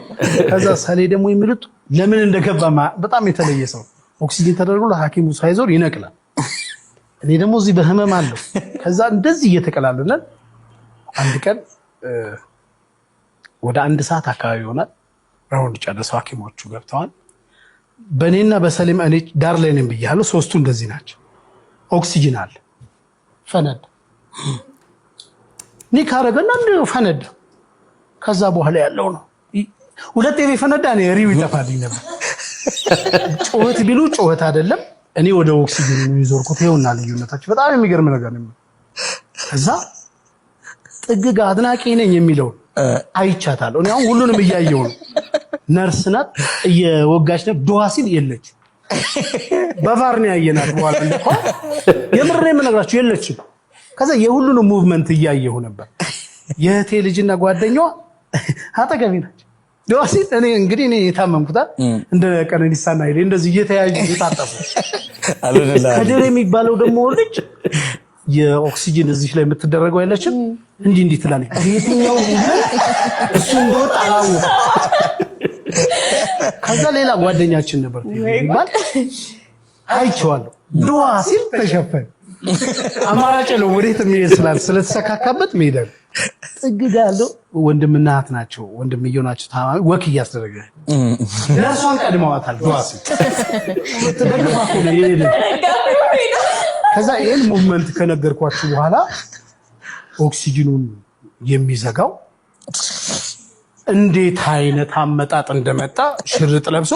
ከዛ ሰሌ ደግሞ የሚሉት ለምን እንደገባ በጣም የተለየ ሰው ኦክሲጅን ተደርጎ ለሐኪሙ ሳይዞር ይነቅላል። እኔ ደግሞ እዚህ በህመም አለው። ከዛ እንደዚህ እየተቀላሉለን አንድ ቀን ወደ 1 ሰዓት አካባቢ ይሆናል ራውንድ ጨርሰው ሐኪሞቹ ገብተዋል። በእኔና በሰሌም እኔ ዳር ላይ ነኝ ብያለሁ። ሶስቱ እንደዚህ ናቸው። ኦክሲጅን አለ ፈነዳ ኒካረገና እንደው ፈነዳ። ከዛ በኋላ ያለው ነው ሁለት የፈነዳ ነው ሪው ይጠፋልኝ ነበር። ጮህት ቢሉ ጮህት አይደለም። እኔ ወደ ኦክሲጅን ነው ይዞርኩት። ይኸውና ልዩነታችሁ በጣም የሚገርም ነገር ነው። ከዛ ጥግጋ አድናቂ ነኝ የሚለው አይቻታለሁ። እኔ አሁን ሁሉንም እያየሁ ነው። ነርስ ናት እየወጋች ነው። ዶዋ ሲል የለች በቫር ነው ያየናት። በኋላ እንደቆ የምር ነው የምነግራችሁ የለችም። ከዛ የሁሉንም ሙቭመንት እያየሁ ነበር። የእህቴ ልጅና ጓደኛዋ አጠገቤ ናቸው። ዶዋ ሲል እኔ እንግዲህ እኔ የታመምኩታ እንደ ቀነኒሳና ይሌ እንደዚህ እየተያዩ እየታጠፉ ከደሬ የሚባለው ደግሞ ልጅ የኦክሲጅን እዚህ ላይ የምትደረገው ያለችም እንዲህ ትላለች። የትኛው እሱ እንደወጣ አላወቅም። ከዛ ሌላ ጓደኛችን ነበር ይባል አይቼዋለሁ። ዱዓ ሲል ተሸፈነ። አማራጭ ነው ወዴት የሚሄድ ስላል ስለተሰካካበት ሜዳ ጥግ ጋር ያለው ወንድምና እህት ናቸው። ወንድምየው ናቸው ታማሚ ወክ እያስደረገ ለእሷን ቀድመዋታል። ዱዓ ሲል ተደግፋቱ ነው ይሄድ። ከዛ ይሄን ሙቭመንት ከነገርኳችሁ በኋላ ኦክሲጅኑን የሚዘጋው እንዴት አይነት አመጣጥ እንደመጣ ሽርጥ ለብሶ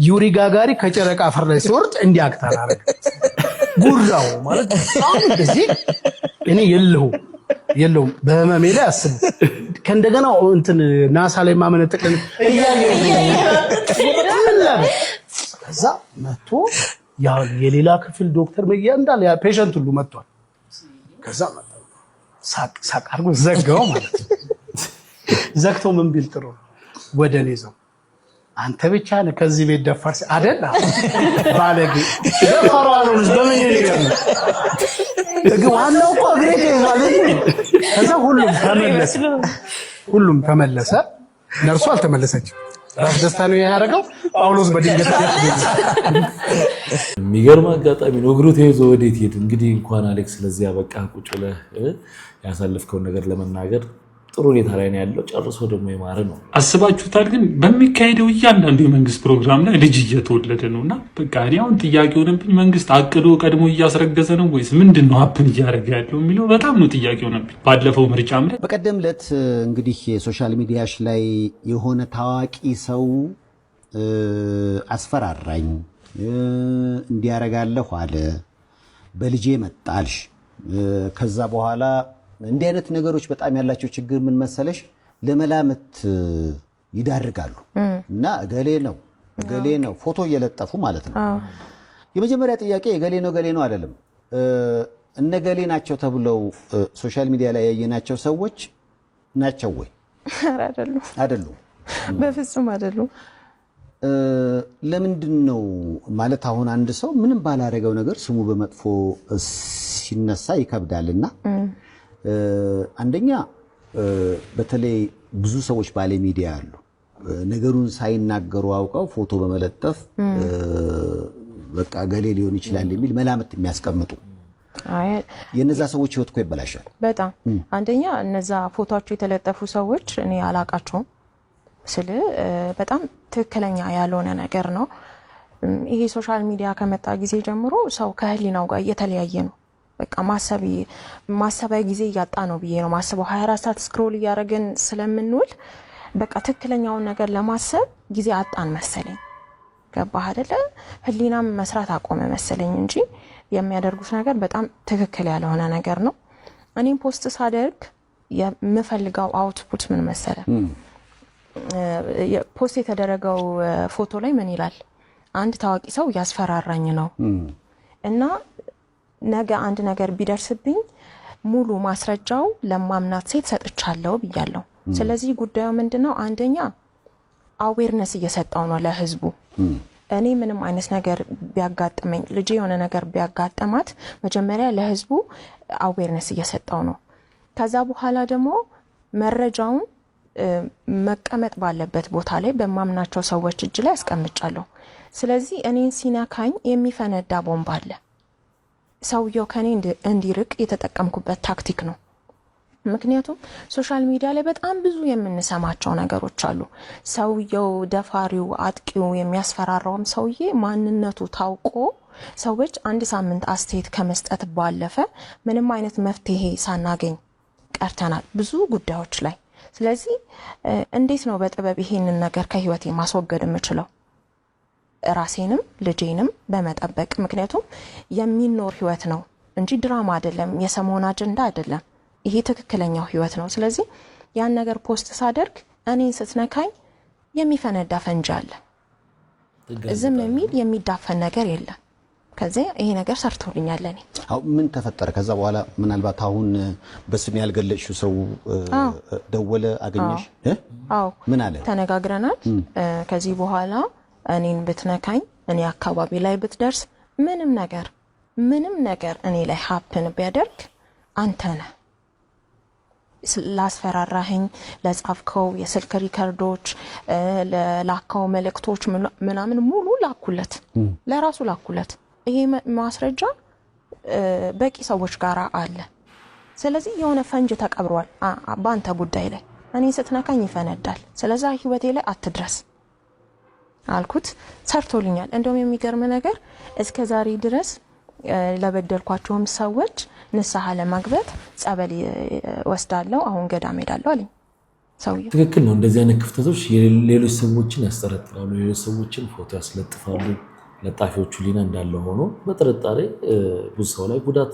ዩሪ ጋጋሪ ከጨረቃ አፈር ላይ ሲወርድ እንዲያክታል አረገ። ጉራው ማለት እንደዚህ እኔ የለውም በህመሜ ላይ አስቡ። ከእንደገና እንትን ናሳ ላይ ማመነጠቀን ከዛ መጥቶ ያው የሌላ ክፍል ዶክተር እንዳለ ያ ፔሸንት ሁሉ መጥቷል። ከዛ ሳቅ አድርጎ ዘጋው ማለት ነው። ዘግቶ ምን ቢል ጥሩ ወደ እኔ ዘው አንተ ብቻ ነህ ከዚህ ቤት ደፋር አይደል ባለጌ ደፋሩ አሉንስ በምን ይልቀም ዋናው እኮ እግሬ ተይዟል። ከዛ ሁሉም ተመለሰ። ነርሱ አልተመለሰችም። ራስ ደስታ ነው ያደረገው። ጳውሎስ በድንገት የሚገርም አጋጣሚ ነው። እግሩ ተይዞ ወዴት ሄድ? እንግዲህ እንኳን አሌክስ ስለዚህ ያበቃ ቁጭ ብለህ ያሳለፍከውን ነገር ለመናገር ጥሩ ሁኔታ ላይ ነው ያለው። ጨርሶ ደግሞ የማረ ነው። አስባችሁታል? ግን በሚካሄደው እያንዳንዱ የመንግስት ፕሮግራም ላይ ልጅ እየተወለደ ነውና በቃ እኔ አሁን ጥያቄ ሆነብኝ። መንግስት አቅዶ ቀድሞ እያስረገዘ ነው ወይስ ምንድነው ሀፕን እያደረገ ያለው የሚለው በጣም ነው ጥያቄ ሆነብኝ። ባለፈው ምርጫም ላይ በቀደም ዕለት እንግዲህ የሶሻል ሚዲያሽ ላይ የሆነ ታዋቂ ሰው አስፈራራኝ እንዲያረጋለሁ አለ፣ በልጄ መጣልሽ። ከዛ በኋላ እንዲህ አይነት ነገሮች በጣም ያላቸው ችግር ምን መሰለሽ፣ ለመላምት ይዳርጋሉ እና እገሌ ነው ፎቶ እየለጠፉ ማለት ነው። የመጀመሪያ ጥያቄ እገሌ ነው አይደለም። እነገሌ ናቸው ተብለው ሶሻል ሚዲያ ላይ ያየናቸው ሰዎች ናቸው ወይ? አይደሉም። በፍጹም አይደሉም። ለምንድን ነው ማለት አሁን አንድ ሰው ምንም ባላረገው ነገር ስሙ በመጥፎ ሲነሳ ይከብዳልና አንደኛ በተለይ ብዙ ሰዎች ባለ ሚዲያ አሉ ነገሩን ሳይናገሩ አውቀው ፎቶ በመለጠፍ በቃ ገሌ ሊሆን ይችላል የሚል መላምት የሚያስቀምጡ የነዛ ሰዎች ህይወት እኮ ይበላሻል በጣም። አንደኛ እነዛ ፎቶአቸው የተለጠፉ ሰዎች እኔ አላቃቸውም ስለ በጣም ትክክለኛ ያልሆነ ነገር ነው። ይሄ ሶሻል ሚዲያ ከመጣ ጊዜ ጀምሮ ሰው ከህሊናው ጋር እየተለያየ ነው። በቃ ማሰቢያ ጊዜ እያጣ ነው ብዬ ነው ማሰበው። 24 ሰዓት ስክሮል እያደረግን ስለምንውል በቃ ትክክለኛውን ነገር ለማሰብ ጊዜ አጣን መሰለኝ። ገባህ አይደለ? ህሊናም መስራት አቆመ መሰለኝ እንጂ የሚያደርጉት ነገር በጣም ትክክል ያልሆነ ነገር ነው። እኔም ፖስት ሳደርግ የምፈልገው አውትፑት ምን መሰለ? ፖስት የተደረገው ፎቶ ላይ ምን ይላል? አንድ ታዋቂ ሰው ያስፈራራኝ ነው እና ነገ አንድ ነገር ቢደርስብኝ ሙሉ ማስረጃው ለማምናት ሴት ሰጥቻለሁ ብያለሁ። ስለዚህ ጉዳዩ ምንድነው? አንደኛ አዌርነስ እየሰጠው ነው ለህዝቡ። እኔ ምንም አይነት ነገር ቢያጋጥመኝ ልጅ የሆነ ነገር ቢያጋጥማት መጀመሪያ ለህዝቡ አዌርነስ እየሰጠው ነው። ከዛ በኋላ ደግሞ መረጃውን መቀመጥ ባለበት ቦታ ላይ በማምናቸው ሰዎች እጅ ላይ አስቀምጫለሁ። ስለዚህ እኔን ሲነካኝ የሚፈነዳ ቦምብ አለ። ሰውየው ከኔ እንዲርቅ የተጠቀምኩበት ታክቲክ ነው። ምክንያቱም ሶሻል ሚዲያ ላይ በጣም ብዙ የምንሰማቸው ነገሮች አሉ። ሰውየው ደፋሪው አጥቂው የሚያስፈራራውም ሰውዬ ማንነቱ ታውቆ ሰዎች አንድ ሳምንት አስተያየት ከመስጠት ባለፈ ምንም አይነት መፍትሄ ሳናገኝ ቀርተናል ብዙ ጉዳዮች ላይ። ስለዚህ እንዴት ነው በጥበብ ይሄንን ነገር ከህይወቴ ማስወገድ የምችለው? ራሴንም ልጄንም በመጠበቅ ምክንያቱም የሚኖር ህይወት ነው እንጂ ድራማ አይደለም፣ የሰሞን አጀንዳ አይደለም። ይሄ ትክክለኛው ህይወት ነው። ስለዚህ ያን ነገር ፖስት ሳደርግ እኔን ስትነካኝ የሚፈነዳ ፈንጂ አለ። ዝም የሚል የሚዳፈን ነገር የለም። ከዚህ ይሄ ነገር ሰርቶልኛል። ለኔ ምን ተፈጠረ? ከዛ በኋላ ምናልባት አሁን በስም ያልገለጽሽው ሰው ደወለ አገኘሽ? አዎ ምን አለ? ተነጋግረናል። ከዚህ በኋላ እኔን ብትነካኝ እኔ አካባቢ ላይ ብትደርስ ምንም ነገር እኔ ላይ ሀፕን ቢያደርግ አንተ ነህ ላስፈራራህኝ ለጻፍከው የስልክ ሪከርዶች ለላከው መልእክቶች ምናምን ሙሉ ላኩለት ለራሱ ላኩለት ይሄ ማስረጃ በቂ ሰዎች ጋር አለ ስለዚህ የሆነ ፈንጅ ተቀብሯል ባንተ ጉዳይ ላይ እኔ ስትነካኝ ይፈነዳል ስለዚህ ህይወቴ ላይ አትድረስ አልኩት ሰርቶልኛል እንደውም የሚገርም ነገር እስከ ዛሬ ድረስ ለበደልኳቸውም ሰዎች ንስሐ ለማግባት ጸበል ወስዳለው አሁን ገዳም ሄዳለው አለኝ ሰውዬው ትክክል ነው እንደዚህ አይነት ክፍተቶች ሌሎች ሰዎችን ያስጠረጥራሉ ሌሎች ሰዎችን ፎቶ ያስለጥፋሉ ለጣፊዎቹ ሊና እንዳለ ሆኖ በጥርጣሬ ብዙ ሰው ላይ ጉዳት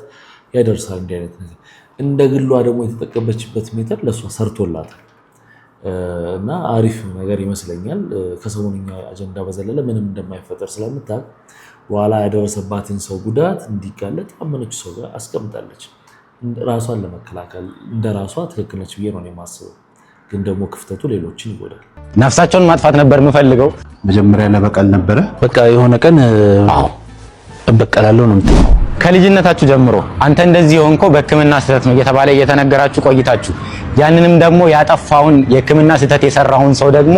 ያደርሳል እንዲህ አይነት ነገር እንደ ግሏ ደግሞ የተጠቀመችበት ሜተድ ለሷ ሰርቶላታል እና አሪፍ ነገር ይመስለኛል ከሰሞንኛ አጀንዳ በዘለለ ምንም እንደማይፈጠር ስለምታውቅ በኋላ ያደረሰባትን ሰው ጉዳት እንዲጋለጥ አመነች ሰው ጋር አስቀምጣለች ራሷን ለመከላከል እንደራሷ ትክክል ነች ብዬ ነው የማስበው ግን ደግሞ ክፍተቱ ሌሎችን ይጎዳል ነፍሳቸውን ማጥፋት ነበር የምፈልገው መጀመሪያ ለበቀል ነበረ በቃ የሆነ ቀን እበቀላለሁ ነው የምትለው ከልጅነታችሁ ጀምሮ አንተ እንደዚህ ሆንኮ በህክምና ስህተት ነው እየተባለ እየተነገራችሁ ቆይታችሁ ያንንም ደግሞ ያጠፋውን የህክምና ስህተት የሰራውን ሰው ደግሞ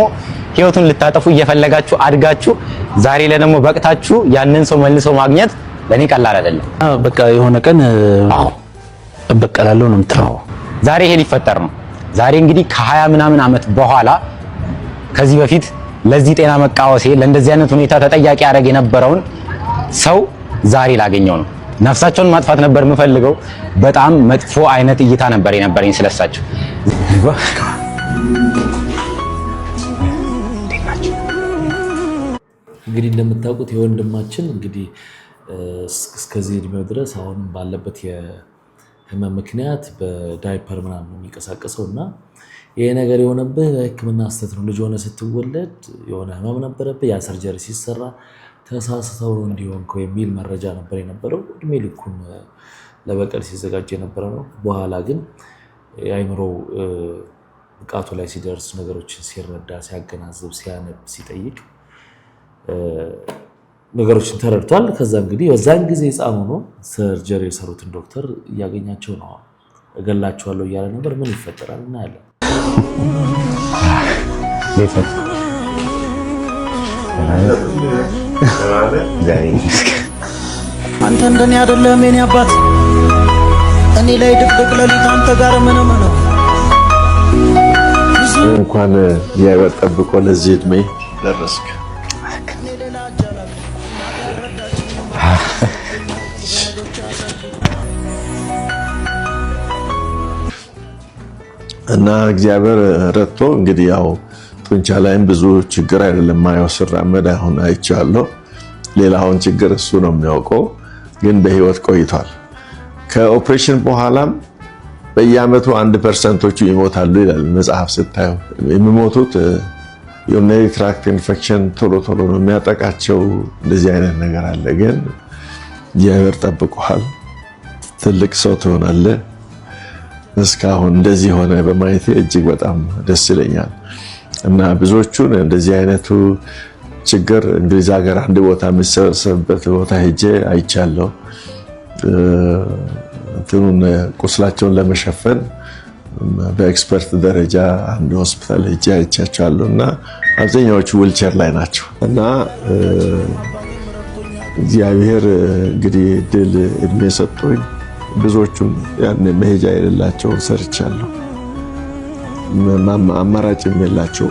ህይወቱን ልታጠፉ እየፈለጋችሁ አድጋችሁ ዛሬ ላይ ደግሞ በቅታችሁ ያንን ሰው መልሶ ማግኘት ለኔ ቀላል አይደለም በቃ የሆነ ቀን እበቀላለሁ ነው የምትለው ዛሬ ይሄ ሊፈጠር ነው ዛሬ እንግዲህ ከ20 ምናምን ዓመት በኋላ ከዚህ በፊት ለዚህ ጤና መቃወሴ ለእንደዚህ አይነት ሁኔታ ተጠያቂ ያደረገ የነበረውን ሰው ዛሬ ላገኘው ነው ነፍሳቸውን ማጥፋት ነበር የምፈልገው በጣም መጥፎ አይነት እይታ ነበር የነበረኝ ስለሳቸው እንግዲህ እንደምታውቁት የወንድማችን እንግዲህ እስከዚህ እድሜው ድረስ አሁን ባለበት የህመም ምክንያት በዳይፐር ምናምን የሚንቀሳቀሰውና ይሄ ነገር የሆነብህ በህክምና ስህተት ነው ልጅ ሆነ ስትወለድ የሆነ ህመም ነበረብህ ያ ሰርጀሪ ሲሰራ ተሳስተው እንዲሆንከው የሚል መረጃ ነበር የነበረው እድሜ ልኩን ለበቀል ሲዘጋጅ የነበረ ነው በኋላ ግን የአይምሮ ብቃቱ ላይ ሲደርስ ነገሮችን ሲረዳ ሲያገናዝብ ሲያነብ ሲጠይቅ ነገሮችን ተረድቷል ከዛ እንግዲህ በዛን ጊዜ ህፃን ሆኖ ሰርጀሪ የሰሩትን ዶክተር እያገኛቸው ነው እገላቸዋለሁ እያለ ነበር ምን ይፈጠራል እናያለን ለፈት አንተ እንደኔ አይደለም የኔ አባት እኔ ላይ ድቅድቅ ለሊት አንተ ጋር ምን ነው እንኳን ያይወጥ ጠብቆ ለዚህ እድሜ ደረስክ እና እግዚአብሔር ረድቶ እንግዲህ ያው ጡንቻ ላይም ብዙ ችግር አይደለም ማየው ስራመድ አሁን አይቻለሁ ሌላውን ችግር እሱ ነው የሚያውቀው ግን በህይወት ቆይቷል ከኦፕሬሽን በኋላም በየአመቱ 1%ዎቹ ይሞታሉ ይላል መጽሐፍ ስታዩ የሚሞቱት የዩሪነሪ ትራክት ኢንፌክሽን ቶሎ ነው የሚያጠቃቸው እንደዚህ አይነት ነገር አለ ግን እግዚአብሔር ጠብቆሃል ትልቅ ሰው ትሆናለህ እስካሁን እንደዚህ ሆነ በማየት እጅግ በጣም ደስ ይለኛል እና ብዙዎቹን እንደዚህ አይነቱ ችግር እንግሊዝ ሀገር አንድ ቦታ የሚሰበሰብበት ቦታ ሄጄ አይቻለሁ እንትኑን ቁስላቸውን ለመሸፈን በኤክስፐርት ደረጃ አንድ ሆስፒታል ሄጄ አይቻቸዋለሁ እና አብዛኛዎቹ ዊልቸር ላይ ናቸው እና እግዚአብሔር እንግዲህ ድል እድሜ ሰጥቶኝ ብዙዎቹን ያን መሄጃ የሌላቸው ሰርቻለሁ አማራጭ የሌላቸው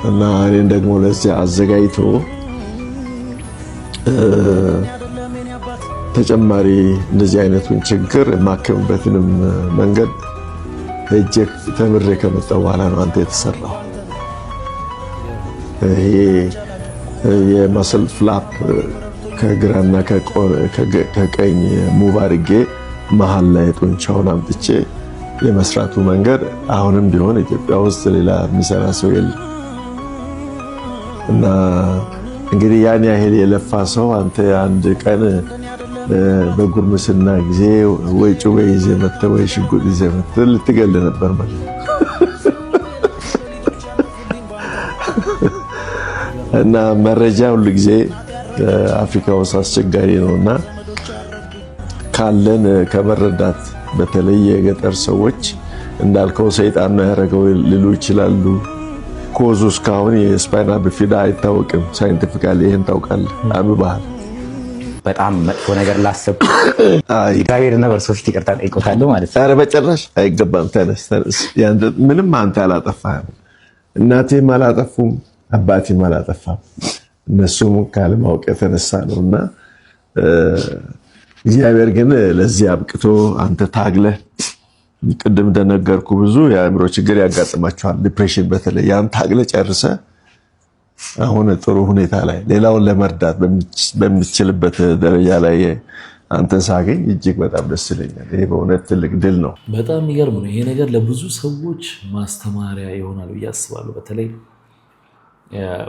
እና እኔን ደግሞ ለዚህ አዘጋጅቶ ተጨማሪ እንደዚህ አይነቱን ችግር ማከምበትንም መንገድ ሄጄ ተምሬ ከመጣሁ በኋላ ነው አንተ የተሰራው ይሄ የመስል ፍላፕ ከግራና ከቀኝ ሙቭ አድርጌ መሀል ላይ ጡንቻውን አምጥቼ የመስራቱ መንገድ አሁንም ቢሆን ኢትዮጵያ ውስጥ ሌላ የሚሰራ ሰው የለም እና እንግዲህ ያን ያህል የለፋ ሰው አንተ አንድ ቀን በጉርምስና ጊዜ ወይ ጩቤ ይዘህ መተህ ወይ ሽጉጥ ይዘህ መተህ ልትገል ነበር ማለት ነው እና መረጃ ሁሉ ጊዜ አፍሪካ ውስጥ አስቸጋሪ ነውና ካለን ከመረዳት በተለይ የገጠር ሰዎች እንዳልከው ሰይጣን ነው ያደረገው ሊሉ ይችላሉ። ኮዙ እስካሁን የስፓይና ቢፊዳ አይታወቅም ሳይንቲፊካሊ። ይሄን ታውቃለህ? አንብበሃል? በጣም መጥፎ ነገር ላሰብ እግዚአብሔር ነበር ሶስት ይቅርታ ጠይቆታለሁ ማለት ነው። ኧረ በጭራሽ አይገባም። ተነስ ምንም አንተ አላጠፋህም፣ እናቴም አላጠፉም፣ አባቴም አላጠፋም። እነሱም ካለማወቅ የተነሳ ነውና እግዚአብሔር ግን ለዚህ አብቅቶ አንተ ታግለህ ቅድም እንደነገርኩ ብዙ የአእምሮ ችግር ያጋጥማቸዋል። ዲፕሬሽን በተለይ ያን ታግለህ ጨርሰህ አሁን ጥሩ ሁኔታ ላይ ሌላውን ለመርዳት በሚችልበት ደረጃ ላይ አንተን ሳገኝ እጅግ በጣም ደስ ይለኛል። ይሄ በእውነት ትልቅ ድል ነው። በጣም የሚገርም ነው። ይሄ ነገር ለብዙ ሰዎች ማስተማሪያ ይሆናል ብዬ አስባለሁ። በተለይ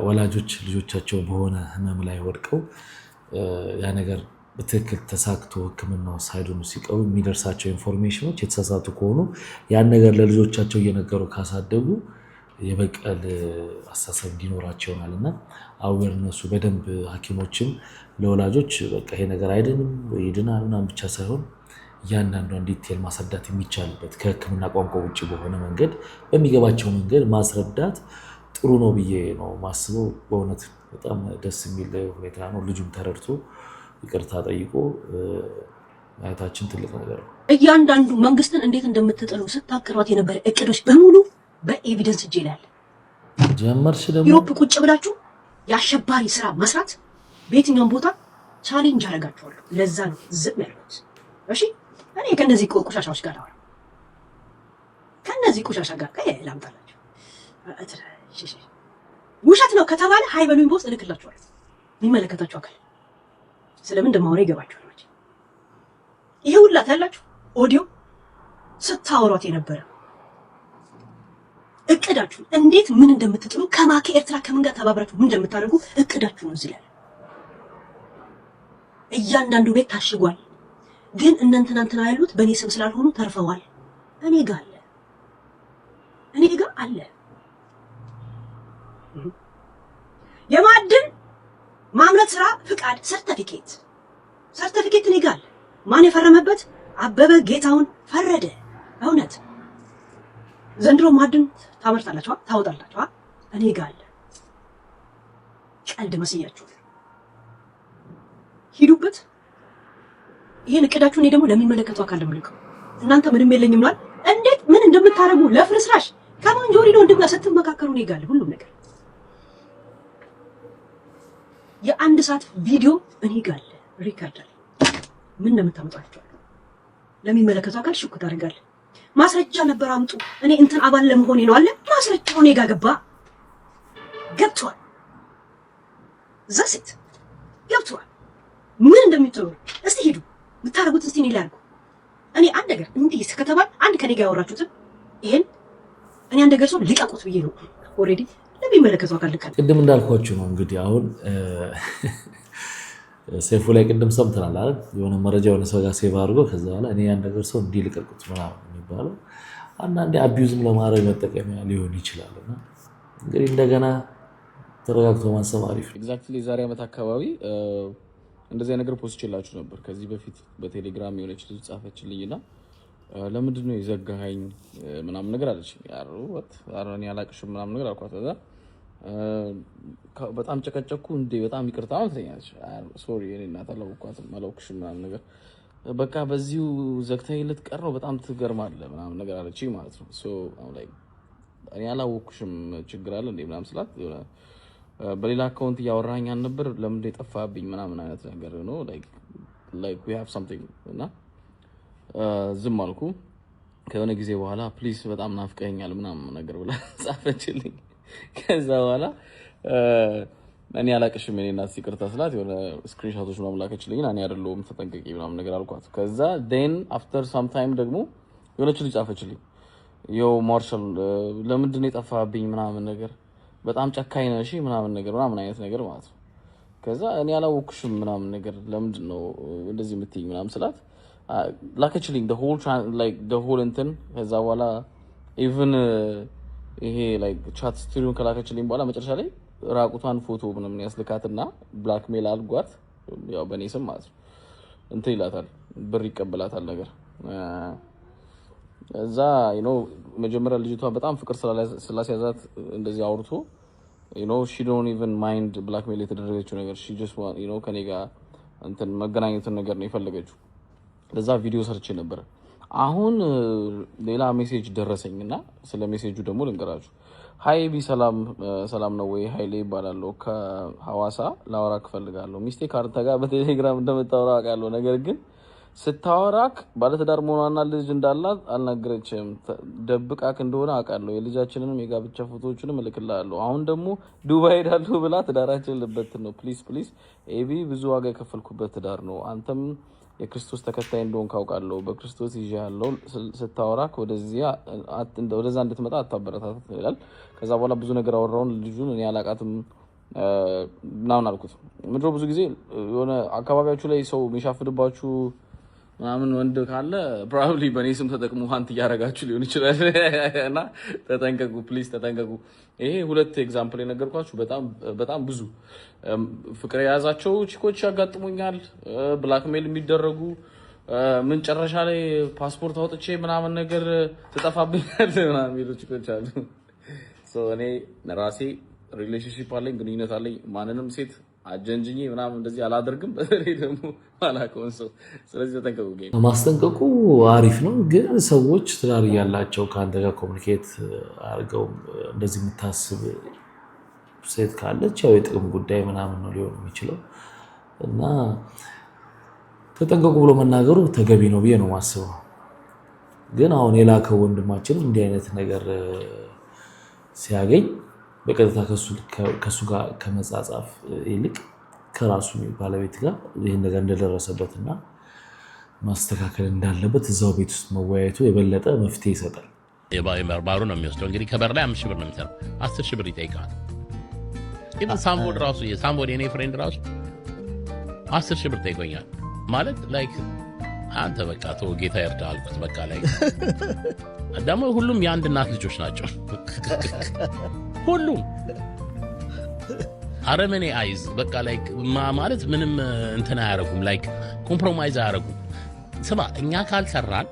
ወላጆች ልጆቻቸው በሆነ ህመም ላይ ወድቀው ያ ነገር በትክክል ተሳክቶ ሕክምናው ሳይድኑ ሲቀሩ የሚደርሳቸው ኢንፎርሜሽኖች የተሳሳቱ ከሆኑ ያን ነገር ለልጆቻቸው እየነገሩ ካሳደጉ የበቀል አስተሳሰብ እንዲኖራቸው ይሆናልና አዌርነሱ በደንብ ሐኪሞችም ለወላጆች በቃ ይሄ ነገር አይድንም ወይ ይድናል ምናምን ብቻ ሳይሆን እያንዳንዷን ዲቴል ማስረዳት የሚቻልበት ከሕክምና ቋንቋ ውጭ በሆነ መንገድ በሚገባቸው መንገድ ማስረዳት ጥሩ ነው ብዬ ነው ማስበው። በእውነት በጣም ደስ የሚል ሁኔታ ነው። ልጁም ተረድቶ ይቅርታ ጠይቆ ማየታችን ትልቅ ነገር ነው። እያንዳንዱ መንግስትን እንዴት እንደምትጥሉ ስታቅሯት የነበረ እቅዶች በሙሉ በኤቪደንስ እጄ ላይ አለ። ጀመርሽ ደግሞ ዩሮፕ ቁጭ ብላችሁ የአሸባሪ ስራ መስራት በየትኛውም ቦታ ቻሌንጅ አደርጋችኋለሁ። ለዛ ነው ዝም ያልኩት። እሺ እኔ ከነዚህ ቆሻሻዎች ጋር አወራ ከነዚህ ቆሻሻ ጋር ላምጣላችሁ። ውሸት ነው ከተባለ ሃይበሉኝ በውስጥ እልክላችኋለሁ። የሚመለከታችሁ አካል ስለምን እንደማወራ ይገባችኋል። ይሄ ሁላ ታላችሁ ኦዲዮ ስታወሯት የነበረ እቅዳችሁ እንዴት ምን እንደምትጥሉ ከማከ ኤርትራ ከምን ጋር ተባብራችሁ ምን እንደምታደርጉ እቅዳችሁ ነው እዚህ ላይ እያንዳንዱ ቤት ታሽጓል። ግን እናንተና ያሉት በእኔ ስም ስላልሆኑ ተርፈዋል። እኔ ጋር አለ የማዕድን ማምረት ስራ ፍቃድ ሰርቲፊኬት እኔ ጋር አለ። ማን የፈረመበት? አበበ ጌታውን ፈረደ። እውነት ዘንድሮ ማዕድን ታመርታላችሁ ታወጣላችሁ። እኔ ጋር አለ። ቀልድ መስያችሁ ሂዱበት። ይሄን እቅዳችሁ እኔ ደግሞ ለሚመለከቱ አካል ልልከው። እናንተ ምንም የለኝም ማለት እንዴት ምን እንደምታረጉ ለፍርስራሽ ከማንጆሪ ነው እንደጋ ስትመካከሩ እኔ ጋር አለ ሁሉም ነገር። የአንድ ሰዓት ቪዲዮ እኔ ጋር አለ ሪካርድ አለ። ምን እንደምታመጣችሁ ለሚመለከቱ አካል ሽኩ ታደርጋለህ። ማስረጃ ነበር አምጡ። እኔ እንትን አባል ለመሆኔ ነው አለ ማስረጃው እኔ ጋር ገብቷል። ዘሴት ገብቷል። ምን እንደምትሆኑ እስቲ ሂዱ ምታረጉት እስቲ እኔ ላይ አድርጉ። እኔ አንድ ነገር እንዲህ ከተባል አንድ ከኔ ጋር ያወራችሁትን ይሄን እኔ አንድ ነገር ሰው ልቀቁት ብዬ ነው ኦሬዲ ለሚመለከቱ አካል ልቀቅ። ቅድም እንዳልኳችሁ ነው እንግዲህ አሁን ሴፉ ላይ ቅድም ሰምተናል አይደል? የሆነ መረጃ የሆነ ሰው ጋር ሴቭ አድርጎ ከዛ በኋላ እኔ ያን ነገር ሰው እንዲህ ልቀቁት ምናምን የሚባለው አንዳንዴ አቢዩዝም ለማድረግ መጠቀሚያ ሊሆን ይችላልና እንግዲህ እንደገና ተረጋግቶ ማሰብ አሪፍ ነው። ኤግዛክትሊ ዛሬ ዓመት አካባቢ እንደዚህ ነገር ፖስት ይችላችሁ ነበር። ከዚህ በፊት በቴሌግራም የሆነች ልጅ ጻፈችልኝና ለምንድን ነው የዘጋኸኝ ምናምን ነገር አለች። እኔ አላቅሽም ምናምን ነገር አልኳት። ከዛ በጣም ጨቀጨኩ እንዴ በጣም ይቅርታ አለች። ሶሪ እኔ እናት አላውቅሽም ምናምን ነገር በቃ በዚሁ ዘግተኸኝ ልትቀር ነው በጣም ትገርማለህ ምናምን ነገር አለች ማለት ነው። ሶ እኔ አላወቅሽም ችግር አለ እንዴ ምናምን ስላት በሌላ አካውንት እያወራኸኝ አልነበር ለምን የጠፋብኝ ምናምን አይነት ነገር ነው like we have something እና ዝም አልኩ። ከሆነ ጊዜ በኋላ ፕሊዝ በጣም ናፍቀኸኛል ምናምን ነገር ብላ ጻፈችልኝ። ከዛ በኋላ እኔ አላቅሽም የኔ እናት ይቅርታ ስላት የሆነ ስክሪንሾቶች ምናምን ላከችልኝ። እኔ አይደለሁም ተጠንቀቂ ምናምን ነገር አልኳት። ከዛ then after some time ደግሞ የሆነች ልጅ ጻፈችልኝ ዮ ማርሻል ለምንድን ነው የጠፋብኝ ምናምን ነገር በጣም ጨካኝ ነሽ ምናምን ነገር ምናምን አይነት ነገር ማለት ነው። ከዛ እኔ አላወቅሽም ምናምን ነገር ለምንድን ነው እንደዚህ የምትይኝ ምናምን ስላት ላከችልኝ the whole እንትን። ከዛ በኋላ ኢቭን ይሄ ቻት ስቱዲዮን ከላከችልኝ በኋላ መጨረሻ ላይ ራቁቷን ፎቶ ምናምን ያስልካትና ብላክሜል አልጓት ያው በኔ ስም ማለት ነው እንትን ይላታል ብር ይቀበላታል ነገር እዛ መጀመሪያ ልጅቷ በጣም ፍቅር ስላስያዛት እንደዚህ አውርቶ she don't even mind blackmail የተደረገችው ነገር she just want ከኔ ጋር እንትን መገናኘትን ነገር ነው የፈለገችው። ለዛ ቪዲዮ ሰርች ነበር። አሁን ሌላ ሜሴጅ ደረሰኝና ስለ ሜሴጁ ደግሞ ልንገራችሁ። ሃይ ቢ ሰላም ነው ወይ? ሃይሌ ይባላልው ከሐዋሳ ላወራክ ፈልጋለሁ። ሚስቴ ካርታ ጋር በቴሌግራም እንደምታወራ አውቃለሁ። ነገር ግን ስታወራክ ባለትዳር መሆኗና ልጅ እንዳላት አልነገረችም። ደብቃክ እንደሆነ አውቃለሁ። የልጃችንንም የጋብቻ ፎቶዎችንም እልክልሃለሁ። አሁን ደግሞ ዱባይ ሄዳለሁ ብላ ትዳራችንን ልበትን ነው። ፕሊዝ ኤቢ ብዙ ዋጋ የከፈልኩበት ትዳር ነው። አንተም የክርስቶስ ተከታይ እንደሆንክ አውቃለሁ። በክርስቶስ ይዤሃለሁ። ስታወራክ ወደዛ እንድትመጣ አታበረታታት ይላል። ከዛ በኋላ ብዙ ነገር አወራውን። ልጁን እኔ አላውቃትም ምናምን አልኩት። ምድሮ ብዙ ጊዜ የሆነ አካባቢያችሁ ላይ ሰው የሚሻፍድባችሁ ምናምን ወንድ ካለ ፕሮባብሊ በኔ ስም ተጠቅሙ ሀንት እያደረጋችሁ ሊሆን ይችላል እና ተጠንቀቁ፣ ፕሊዝ ተጠንቀቁ። ይሄ ሁለት ኤግዛምፕል የነገርኳችሁ በጣም ብዙ ፍቅር የያዛቸው ቺኮች ያጋጥሙኛል። ብላክሜል የሚደረጉ መጨረሻ ላይ ፓስፖርት አውጥቼ ምናምን ነገር ተጠፋብኛል ምናምን የሚሉ ቺኮች አሉ። እኔ ራሴ ሪሌሽንሺፕ አለኝ፣ ግንኙነት አለኝ። ማንንም ሴት አጀንጅኝ ምናምን እንደዚህ አላደርግም። በተለይ ደግሞ አላውቀውም ሰው። ስለዚህ ተጠንቀቁ። ማስጠንቀቁ አሪፍ ነው፣ ግን ሰዎች ትዳር ያላቸው ከአንተ ጋር ኮሚኒኬት አድርገው እንደዚህ የምታስብ ሴት ካለች ያው የጥቅም ጉዳይ ምናምን ነው ሊሆን የሚችለው እና ተጠንቀቁ ብሎ መናገሩ ተገቢ ነው ብዬ ነው ማስበው። ግን አሁን የላከው ወንድማችን እንዲህ አይነት ነገር ሲያገኝ በቀጥታ ከሱ ጋር ከመጻጻፍ ይልቅ ከራሱ ባለቤት ጋር ይህን ነገር እንደደረሰበትና ማስተካከል እንዳለበት እዛው ቤት ውስጥ መወያየቱ የበለጠ መፍትሄ ይሰጣል። ባሩ ነው የሚወስደው። እንግዲህ ከበር ላይ 5 ሺህ ብር ነው የሚሰራው። 10 ሺህ ብር ይጠይቃል። ኢቭን ሳምቦድ ራሱ የኔ ፍሬንድ ራሱ 10 ሺህ ብር ጠይቆኛል። ማለት ላይክ አንተ በቃ ተው ጌታ ይርዳ አልኩት። በቃ ላይ ደግሞ ሁሉም የአንድ እናት ልጆች ናቸው። ሁሉም አረመኔ አይዝ በቃ ላይክ ማለት ምንም እንትን አያረጉም፣ ላይክ ኮምፕሮማይዝ አያረጉም። ስማ እኛ ካልሰራን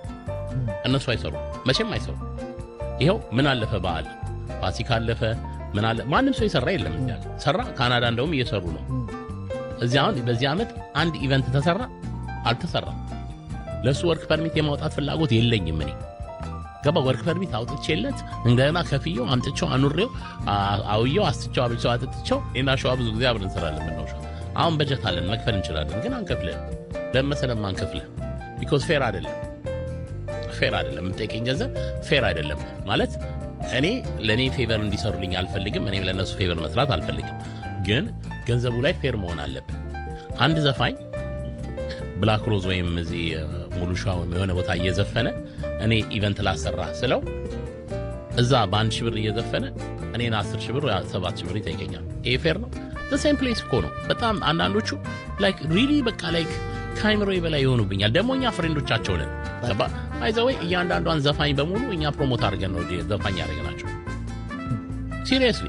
እነሱ አይሰሩም፣ መቼም አይሰሩም። ይሄው ምን አለፈ በዓል ፋሲካ አለፈ፣ ምን አለ ማንም ሰው የሰራ የለም። እንዴ ሰራ ካናዳ እንደውም እየሰሩ ነው። እዚህ አሁን በዚህ ዓመት አንድ ኢቨንት ተሰራ አልተሰራም። ለሱ ወርክ ፐርሚት የማውጣት ፍላጎት የለኝም እኔ ገባ። ወርክ ፐርሚት አውጥቼለት እንደና ከፍየው አምጥቼው አኑሬው አውየው አስጥቼው አብልቼው አጥጥቼው እና ሸዋ ብዙ ጊዜ አብረን እንሰራለን። ነው አሁን በጀት አለን መክፈል እንችላለን፣ ግን አንከፍልም። ለመሰለም አንከፍልም። ቢኮዝ ፌር አይደለም የምጠይቀኝ ገንዘብ ፌር አይደለም። ማለት እኔ ለኔ ፌቨር እንዲሰሩልኝ አልፈልግም፣ እኔም ለነሱ ፌቨር መስራት አልፈልግም። ግን ገንዘቡ ላይ ፌር መሆን አለበት። አንድ ዘፋኝ ብላክ ሮዝ ወይም እዚህ ሙሉ ሻው የሆነ ቦታ እየዘፈነ እኔ ኢቨንት ላሰራ ስለው እዛ በ1 ሺህ ብር እየዘፈነ እኔን 10 ሺህ ብር 7 ሺህ ብር ይጠይቀኛል። ይሄ ፌር ነው? the same place እኮ ነው። በጣም አንዳንዶቹ ላይክ ሪሊ በቃ ላይክ ካይምሮ በላይ ይሆኑብኛል። ደግሞ እኛ ፍሬንዶቻቸው ነን። ገባ አይዘወይ እያንዳንዷን ዘፋኝ በሙሉ እኛ ፕሮሞት አድርገን ነው ዘፋኝ ያደረግናቸው። ሲሪየስሊ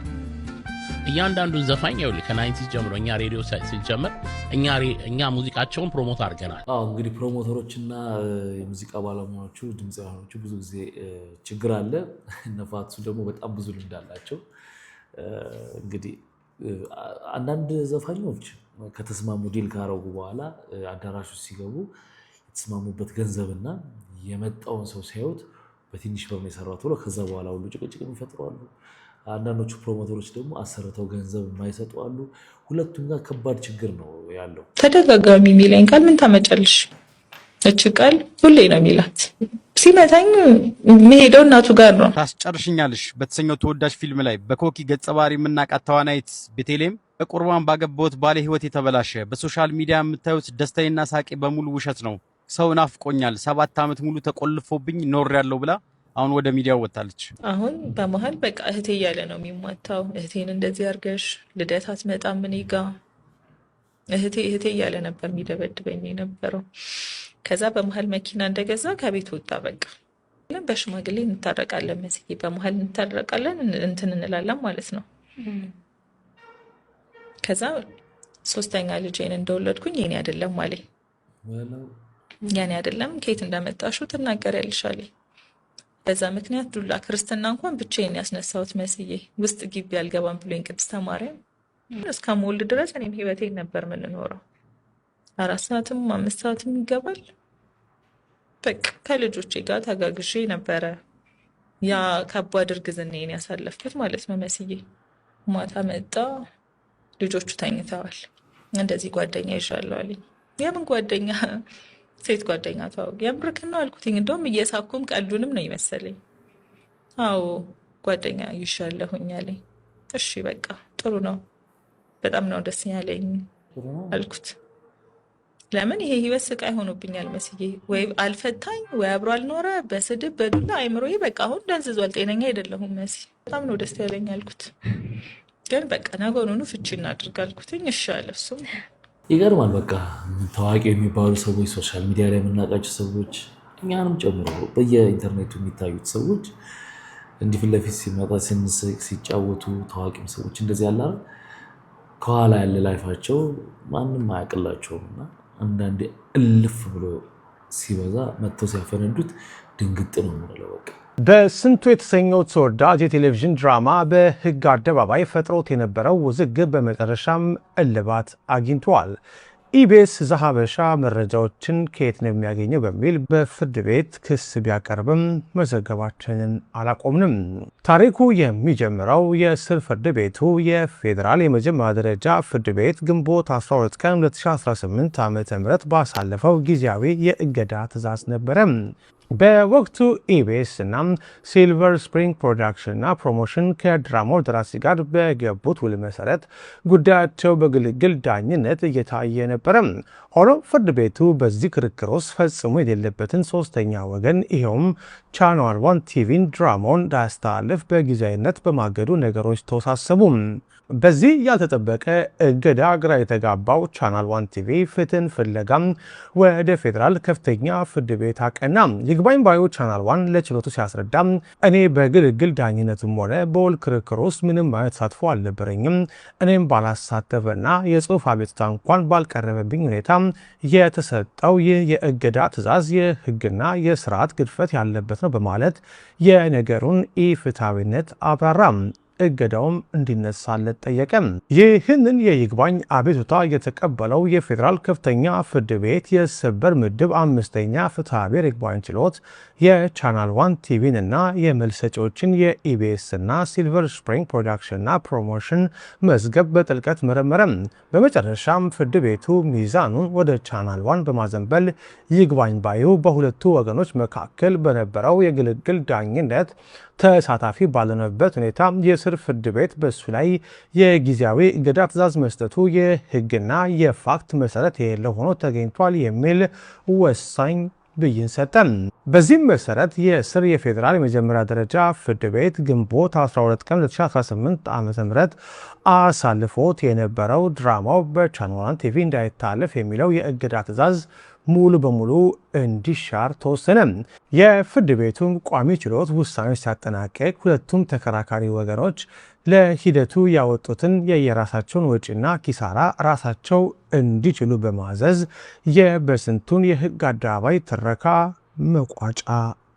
እያንዳንዱን ዘፋኝ ይኸውልህ ከ90 ጀምሮ እኛ ሬዲዮ ሲጀምር እኛ ሙዚቃቸውን ፕሮሞት አድርገናል። እንግዲህ ፕሮሞተሮችና የሙዚቃ ባለሙያዎቹ ድምፃውያኖቹ ብዙ ጊዜ ችግር አለ። ነፋቱ ደግሞ በጣም ብዙ ልምድ አላቸው። እንግዲህ አንዳንድ ዘፋኞች ከተስማሙ ዲል ካረጉ በኋላ አዳራሹ ሲገቡ የተስማሙበት ገንዘብና የመጣውን ሰው ሲያዩት በትንሽ ብር ነው የሰራው ብሎ ከዛ በኋላ ሁሉ ጭቅጭቅ ይፈጥራሉ። አንዳንዶቹ ፕሮሞተሮች ደግሞ አሰርተው ገንዘብ የማይሰጡ አሉ። ሁለቱም ጋር ከባድ ችግር ነው ያለው። ተደጋጋሚ የሚለኝ ቃል ምን ታመጫለሽ? እች ቃል ሁሌ ነው የሚላት። ሲመታኝ መሄደው እናቱ ጋር ነው። ታስጨርሽኛለሽ በተሰኘው ተወዳጅ ፊልም ላይ በኮኪ ገጸ ባህሪ የምናውቃት ተዋናይት ቤቴሌም በቁርባን ባገባሁት ባለ ህይወት የተበላሸ በሶሻል ሚዲያ የምታዩት ደስታዬና ሳቄ በሙሉ ውሸት ነው፣ ሰው ናፍቆኛል፣ 7 ዓመት ሙሉ ተቆልፎብኝ ኖሬያለሁ ብላ አሁን ወደ ሚዲያው ወጣለች። አሁን በመሃል በቃ እህቴ እያለ ነው የሚሟታው። እህቴን እንደዚህ አድርገሽ ልደት አትመጣም እኔ ጋ እህቴ እያለ ነበር የሚደበድበኝ የነበረው። ከዛ በመሃል መኪና እንደገዛ ከቤት ወጣ። በቃ በሽማግሌ እንታረቃለን መስዬ በመሃል እንታረቃለን እንትን እንላለን ማለት ነው። ከዛ 3ኛ ልጄን እንደወለድኩኝ የኔ አይደለም አለኝ። የኔ አይደለም ከየት እንዳመጣሽው ትናገሪያለሽ አለኝ። በዛ ምክንያት ዱላ ክርስትና እንኳን ብቻዬን ያስነሳሁት መስዬ ውስጥ ግቢ አልገባም ብሎኝ ቅድስተ ማርያም እስከምወልድ ድረስ እኔም ህይወቴን ነበር የምንኖረው። 4 ሰዓትም 5 ሰዓትም ይገባል። በቃ ከልጆቼ ጋር ተጋግዤ ነበረ ያ ከባድ እርግዝናዬን ያሳለፍኩት ማለት ነው መስዬ። ማታ መጣ፣ ልጆቹ ተኝተዋል። እንደዚህ ጓደኛ ይሻለው አለኝ። የምን ጓደኛ? ሴት ጓደኛ ተዋወቅ። የምርክና አልኩትኝ። እንደውም እየሳኩም ቀልዱንም ነው ይመሰለኝ። አዎ ጓደኛ ይሻለሁኝ አለኝ። እሺ በቃ ጥሩ ነው፣ በጣም ነው ደስ ያለኝ አልኩት። ለምን ይሄ ህይወት ስቃይ ሆኖብኛል መስዬ። ወይ አልፈታኝ ወይ አብሮ አልኖረ፣ በስድብ በዱላ አይምሮዬ በቃ አሁን ደንዝዟል። ጤነኛ አይደለሁም መሲ። በጣም ነው ደስ ያለኝ አልኩት። ግን በቃ ነገሩን ፍቺ እናድርግ አልኩትኝ። እሺ አለ እሱም። ይገርማል። በቃ ታዋቂ የሚባሉ ሰዎች፣ ሶሻል ሚዲያ ላይ የምናውቃቸው ሰዎች፣ እኛንም ጨምሮ በየኢንተርኔቱ የሚታዩት ሰዎች እንዲህ ፊት ለፊት ሲመጣ ስንስቅ ሲጫወቱ፣ ታዋቂም ሰዎች እንደዚህ ያለ ከኋላ ያለ ላይፋቸው ማንም አያውቅላቸውም እና አንዳንዴ እልፍ ብሎ ሲበዛ መጥተው ሲያፈነዱት ድንግጥ ነው የምንለው። በቃ በስንቱ የተሰኘው ተወዳጅ የቴሌቪዥን ድራማ በህግ አደባባይ ፈጥሮት የነበረው ውዝግብ በመጨረሻም እልባት አግኝቷል። ኢቢኤስ ዘሀበሻ መረጃዎችን ከየት ነው የሚያገኘው በሚል በፍርድ ቤት ክስ ቢያቀርብም መዘገባችንን አላቆምንም። ታሪኩ የሚጀምረው የስር ፍርድ ቤቱ የፌዴራል የመጀመሪያ ደረጃ ፍርድ ቤት ግንቦት 12 ቀን 2018 ዓ.ም ባሳለፈው ጊዜያዊ የእገዳ ትዕዛዝ ነበረ። በወቅቱ ኢቢኤስ እና ሲልቨር ስፕሪንግ ፕሮዳክሽን እና ፕሮሞሽን ከድራማው ደራሲ ጋር በገቡት ውል መሰረት ጉዳያቸው በግልግል ዳኝነት እየታየ ነበረ። ሆኖም ፍርድ ቤቱ በዚህ ክርክር ውስጥ ፈጽሞ የሌለበትን ሶስተኛ ወገን ይኸውም ቻናል 1 ቲቪን ድራማውን እንዳያስተላልፍ በጊዜያዊነት በማገዱ ነገሮች ተወሳሰቡ። በዚህ ያልተጠበቀ እገዳ ግራ የተጋባው ቻናል 1 ቲቪ ፍትህን ፍለጋም ወደ ፌዴራል ከፍተኛ ፍርድ ቤት አቀና። ይግባኝ ባዩ ቻናል 1 ለችሎቱ ሲያስረዳ እኔ በግልግል ዳኝነቱም ሆነ በውል ክርክር ውስጥ ምንም አይነት ተሳትፎ አልነበረኝም። እኔም ባላሳተፈና የጽሁፍ አቤቱታ እንኳን ባልቀረበብኝ ሁኔታ የተሰጠው ይህ የእገዳ ትዕዛዝ የህግና የስርዓት ግድፈት ያለበት ነው በማለት የነገሩን ኢፍትሐዊነት አብራራ። እገዳውም እንዲነሳለት ጠየቀ። ይህንን የይግባኝ አቤቱታ የተቀበለው የፌዴራል ከፍተኛ ፍርድ ቤት የሰበር ምድብ 5ኛ ፍትሐ ብሔር ይግባኝ ችሎት የቻናል 1 ቲቪን እና የመልስ ሰጪዎችን የኢቢኤስ እና ሲልቨር ስፕሪንግ ፕሮዳክሽን እና ፕሮሞሽን መዝገብ በጥልቀት መረመረ። በመጨረሻም ፍርድ ቤቱ ሚዛኑን ወደ ቻናል 1 በማዘንበል ይግባኝ ባዩ በሁለቱ ወገኖች መካከል በነበረው የግልግል ዳኝነት ተሳታፊ ባለነበት ሁኔታ የስር ፍርድ ቤት በሱ ላይ የጊዜያዊ እገዳ ትዕዛዝ መስጠቱ የህግና የፋክት መሰረት የሌለው ሆኖ ተገኝቷል የሚል ወሳኝ ብይን ሰጠ። በዚህም መሰረት የስር የፌዴራል የመጀመሪያ ደረጃ ፍርድ ቤት ግንቦት 12 ቀን 2018 ዓ.ም አሳልፎት የነበረው ድራማው በቻናል 1 ቲቪ እንዳይታለፍ የሚለው የእገዳ ትዕዛዝ ሙሉ በሙሉ እንዲሻር ተወሰነ። የፍርድ ቤቱም ቋሚ ችሎት ውሳኔ ሲያጠናቀቅ ሁለቱም ተከራካሪ ወገኖች ለሂደቱ ያወጡትን የየራሳቸውን ወጪና ኪሳራ ራሳቸው እንዲችሉ በማዘዝ የበስንቱን የህግ አደባባይ ትረካ መቋጫ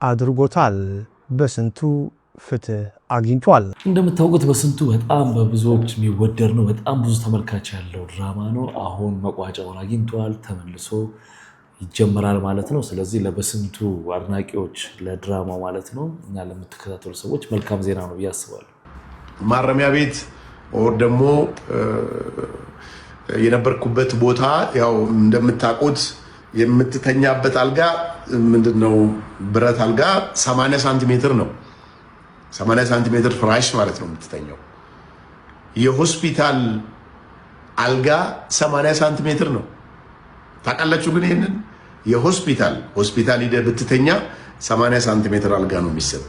አድርጎታል። በስንቱ ፍትህ አግኝቷል። እንደምታውቁት በስንቱ በጣም በብዙዎች የሚወደድ ነው። በጣም ብዙ ተመልካች ያለው ድራማ ነው። አሁን መቋጫውን አግኝቷል። ተመልሶ ይጀምራል ማለት ነው። ስለዚህ ለበስንቱ አድናቂዎች ለድራማው ማለት ነው እና ለምትከታተሉ ሰዎች መልካም ዜና ነው ብዬ አስባለሁ። ማረሚያ ቤት ወር ደግሞ የነበርኩበት ቦታ ያው እንደምታውቁት የምትተኛበት አልጋ ምንድነው ብረት አልጋ 80 ሳንቲሜትር ነው። 80 ሳንቲሜትር ፍራሽ ማለት ነው የምትተኛው። የሆስፒታል አልጋ 80 ሳንቲሜትር ነው። ታውቃላችሁ ግን ይሄንን የሆስፒታል ሂደህ ብትተኛ 80 ሳንቲሜትር አልጋ ነው የሚሰጥ።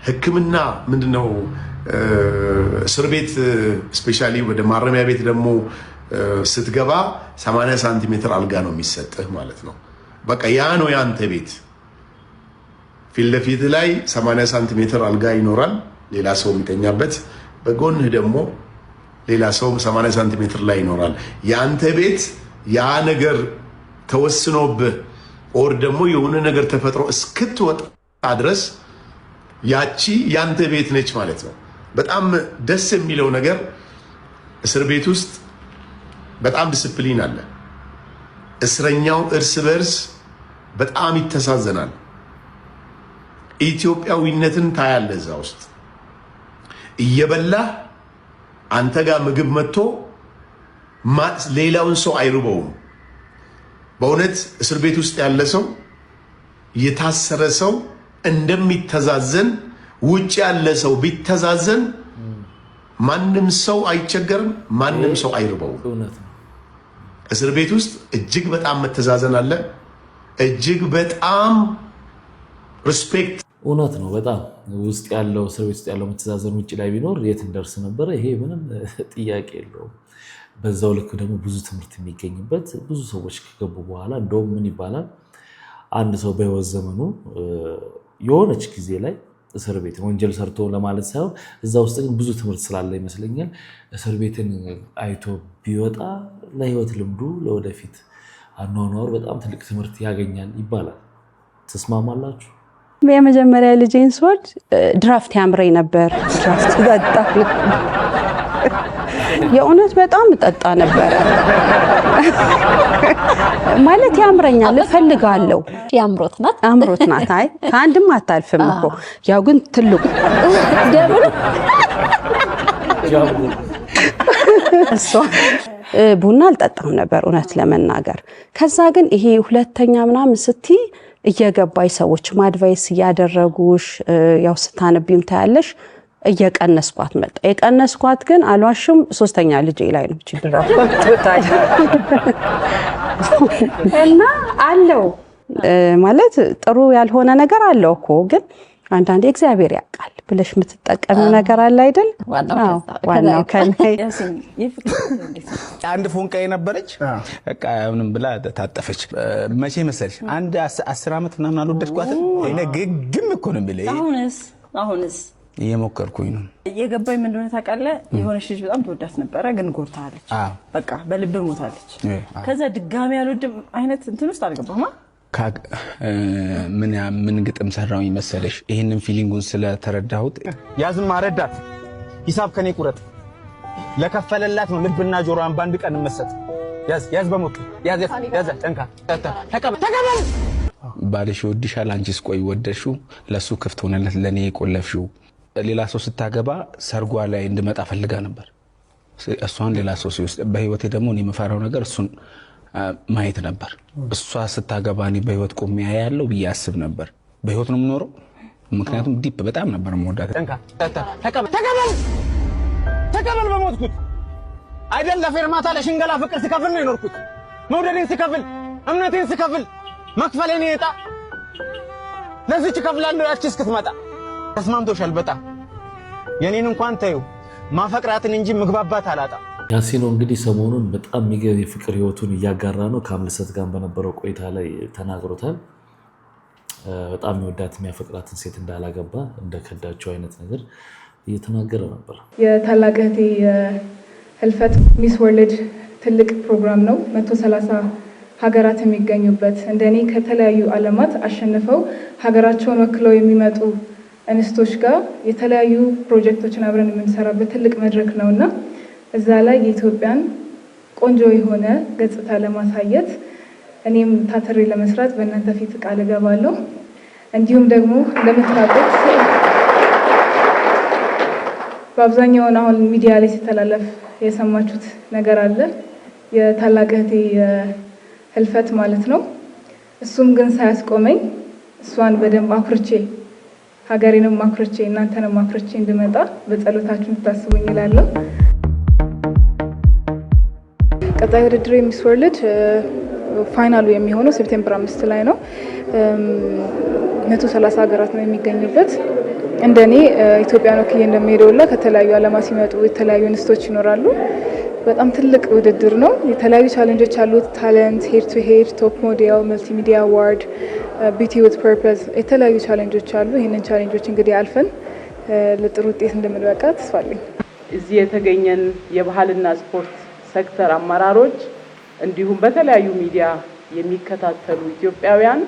ሕክምና ምንድነው እስር ቤት ስፔሻሊ ወደ ማረሚያ ቤት ደግሞ ስትገባ 80 ሳንቲሜትር አልጋ ነው የሚሰጥህ ማለት ነው። በቃ ያ ነው ያንተ ቤት። ፊት ለፊት ላይ 80 ሳንቲሜትር አልጋ ይኖራል፣ ሌላ ሰው የሚተኛበት። በጎንህ ደግሞ ሌላ ሰው 80 ሳንቲሜትር ላይ ይኖራል። ያንተ ቤት ያ ነገር ተወስኖብህ ኦር ደግሞ የሆነ ነገር ተፈጥሮ እስክትወጣ ድረስ ያቺ ያንተ ቤት ነች ማለት ነው። በጣም ደስ የሚለው ነገር እስር ቤት ውስጥ በጣም ዲስፕሊን አለ። እስረኛው እርስ በርስ በጣም ይተሳዘናል። ኢትዮጵያዊነትን ታያለህ እዛ ውስጥ። እየበላህ አንተ ጋር ምግብ መጥቶ ሌላውን ሰው አይርበውም። በእውነት እስር ቤት ውስጥ ያለ ሰው የታሰረ ሰው እንደሚተዛዘን ውጭ ያለ ሰው ቢተዛዘን ማንም ሰው አይቸገርም፣ ማንም ሰው አይርበውም። እስር ቤት ውስጥ እጅግ በጣም መተዛዘን አለ። እጅግ በጣም ሪስፔክት። እውነት ነው። በጣም ውስጥ ያለው እስር ቤት ውስጥ ያለው መተዛዘን ውጭ ላይ ቢኖር የት እንደርስ ነበረ። ይሄ ምንም ጥያቄ የለውም። በዛው ልክ ደግሞ ብዙ ትምህርት የሚገኝበት ብዙ ሰዎች ከገቡ በኋላ እንደውም ምን ይባላል አንድ ሰው በህይወት ዘመኑ የሆነች ጊዜ ላይ እስር ቤት ወንጀል ሰርቶ ለማለት ሳይሆን እዛ ውስጥ ግን ብዙ ትምህርት ስላለ ይመስለኛል እስር ቤትን አይቶ ቢወጣ ለህይወት ልምዱ ለወደፊት አኗኗር በጣም ትልቅ ትምህርት ያገኛል ይባላል። ትስማማላችሁ? የመጀመሪያ ልጄን ስወልድ ድራፍት ያምረኝ ነበር። ድራፍት ጠጣ የእውነት በጣም ጠጣ ነበር ማለት ያምረኛል፣ እፈልጋለሁ። ያምሮት ናት። አይ ከአንድም አታልፍም እኮ ያው ግን ትልቁ ደብል እሷ ቡና አልጠጣም ነበር እውነት ለመናገር። ከዛ ግን ይሄ ሁለተኛ ምናምን ስትይ እየገባይ ሰዎች አድቫይስ እያደረጉሽ ያው ስታነቢም ታያለሽ እየቀነስኳት መጣ። የቀነስኳት ግን አልዋሽም ሶስተኛ ልጄ ላይ ነው ችግር እና አለው ማለት ጥሩ ያልሆነ ነገር አለው እኮ ግን አንዳንዴ እግዚአብሔር ያውቃል ብለሽ የምትጠቀሚው ነገር አለ አይደል? ዋናው ከላይ አንድ ፎንቃ የነበረች በቃ ምንም ብላ ታጠፈች። መቼ መሰልሽ አንድ 10 ዓመት ምናምን አልወደድኳትም። እኔ ግግም እኮ ነው የሚለኝ። አሁንስ እየሞከርኩኝ ነው። እየገባኝ ምን እንደሆነ ታውቃለህ? የሆነች ልጅ በጣም ተወዳት ነበረ ግን ጎርታለች። በቃ በልብ ሞታለች። ከዛ ድጋሚ ያልወድም አይነት እንትን ውስጥ አልገባማ። ምን ግጥም ሰራውኝ መሰለሽ? ይሄንን ፊሊንጉን ስለተረዳሁት ያዝማ ረዳት ሂሳብ ከኔ ቁረጥ ለከፈለላት ነው ልብና ጆሮዋን ባንድ ቀን መሰጥ። ያዝ በሞት ያዝ ጠንካ ተቀበል ባልሽ ይወድሻል፣ አንቺስ ቆይ ወደሽው ለሱ ክፍት ሆነለት ለኔ ቆለፍሽው። ሌላ ሰው ስታገባ ሰርጓ ላይ እንድመጣ ፈልጋ ነበር። እሷን ሌላ ሰው ሲወስድ በህይወቴ ደግሞ እኔ የምፈራው ነገር እሱን ማየት ነበር። እሷ ስታገባ እኔ በህይወት ቆሜ ያያለው ብዬ አስብ ነበር። በህይወት ነው የምኖረው ምክንያቱም ዲፕ በጣም ነበር የምወዳት። ጠንካ ተቀበል በሞትኩት አይደል ለፌርማታ ለሽንገላ ፍቅር ስከፍል ነው የኖርኩት። መውደዴን ስከፍል እምነቴን ስከፍል መክፈሌን ይጣ ለዚች ከፍላለሁ ያቺ እስክትመጣ። ተስማምቶሻል በጣም የኔን እንኳን ታዩ ማፈቅራትን እንጂ ምግባባት አላጣ። ያሲኖ እንግዲህ ሰሞኑን በጣም የሚገርም የፍቅር ህይወቱን እያጋራ ነው። ከአምለሰት ጋር በነበረው ቆይታ ላይ ተናግሮታል። በጣም የሚወዳት የሚያፈቅራትን ሴት እንዳላገባ እንደከዳቸው አይነት ነገር እየተናገረ ነበር። የታላቅ እህቴ ህልፈት ሚስ ወርልድ ትልቅ ፕሮግራም ነው። 130 ሀገራት የሚገኙበት እንደኔ ከተለያዩ ዓለማት አሸንፈው ሀገራቸውን ወክለው የሚመጡ እንስቶች ጋር የተለያዩ ፕሮጀክቶችን አብረን የምንሰራበት ትልቅ መድረክ ነውና እዛ ላይ የኢትዮጵያን ቆንጆ የሆነ ገጽታ ለማሳየት እኔም ታትሬ ለመስራት በእናንተ ፊት ቃል እገባለሁ። እንዲሁም ደግሞ እንደምታውቁት በአብዛኛውን አሁን ሚዲያ ላይ ሲተላለፍ የሰማችሁት ነገር አለ፣ የታላቅ እህቴ ህልፈት ማለት ነው። እሱም ግን ሳያስቆመኝ እሷን በደንብ አኩርቼ ሀገሬንም አኩርቼ እናንተንም አኩርቼ እንድመጣ በጸሎታችሁ እንድታስቡኝ እላለሁ። ቀጣይ ውድድር ሚስ ወርልድ ፋይናሉ የሚሆነው ሴፕቴምበር 5 ላይ ነው። 130 ሀገራት ነው የሚገኙበት። እንደኔ ኢትዮጵያን ወክዬ እንደሚሄደውላ ከተለያዩ ዓለማት ሲመጡ የተለያዩ እንስቶች ይኖራሉ። በጣም ትልቅ ውድድር ነው። የተለያዩ ቻሌንጆች አሉት። ታለንት፣ ሄድ ቱ ሄድ፣ ቶፕ ሞዴል፣ መልቲሚዲያ አዋርድ፣ ቢዩቲ ዊዝ ፐርፐዝ የተለያዩ ቻሌንጆች አሉ። ይህንን ቻሌንጆች እንግዲህ አልፈን ለጥሩ ውጤት እንደምንበቃ ተስፋ አለኝ። እዚህ የተገኘን የባህልና ስፖርት ሴክተር አመራሮች እንዲሁም በተለያዩ ሚዲያ የሚከታተሉ ኢትዮጵያውያን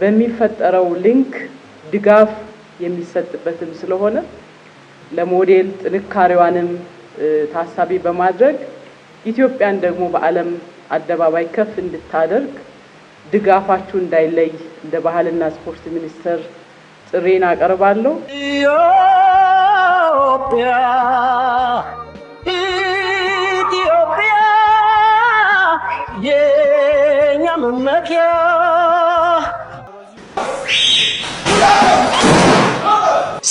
በሚፈጠረው ሊንክ ድጋፍ የሚሰጥበትም ስለሆነ ለሞዴል ጥንካሬዋንም ታሳቢ በማድረግ ኢትዮጵያን ደግሞ በዓለም አደባባይ ከፍ እንድታደርግ ድጋፋችሁ እንዳይለይ እንደ ባህልና ስፖርት ሚኒስቴር ጥሪን አቀርባለሁ። ኢትዮጵያ ኢትዮጵያ የኛ መመኪያ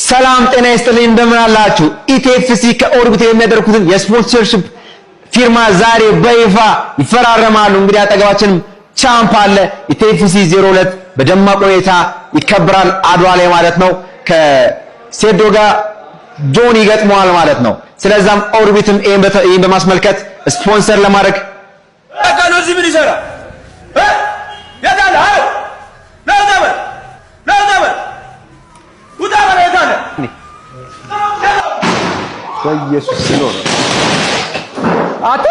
ሰላም ጤና ይስጥልኝ እንደምን አላችሁ? ኢቲኤፍሲ ከኦርቢት የሚያደርጉትን የስፖንሰርሺፕ ፊርማ ዛሬ በይፋ ይፈራረማሉ። እንግዲህ አጠገባችንም ቻምፕ አለ። ኢቲኤፍሲ 02 በደማቅ ሁኔታ ይከበራል አድዋ ላይ ማለት ነው። ከሴዶ ጋር ጆን ይገጥመዋል ማለት ነው። ስለዛም ኦርቢትም ይሄን በማስመልከት ስፖንሰር ለማድረግ አካኖ እዚህ ምን ይሰራ ያታለ አይ ለዘበል ውጣበል ያታለ በኢየሱስ ስም ነው አታ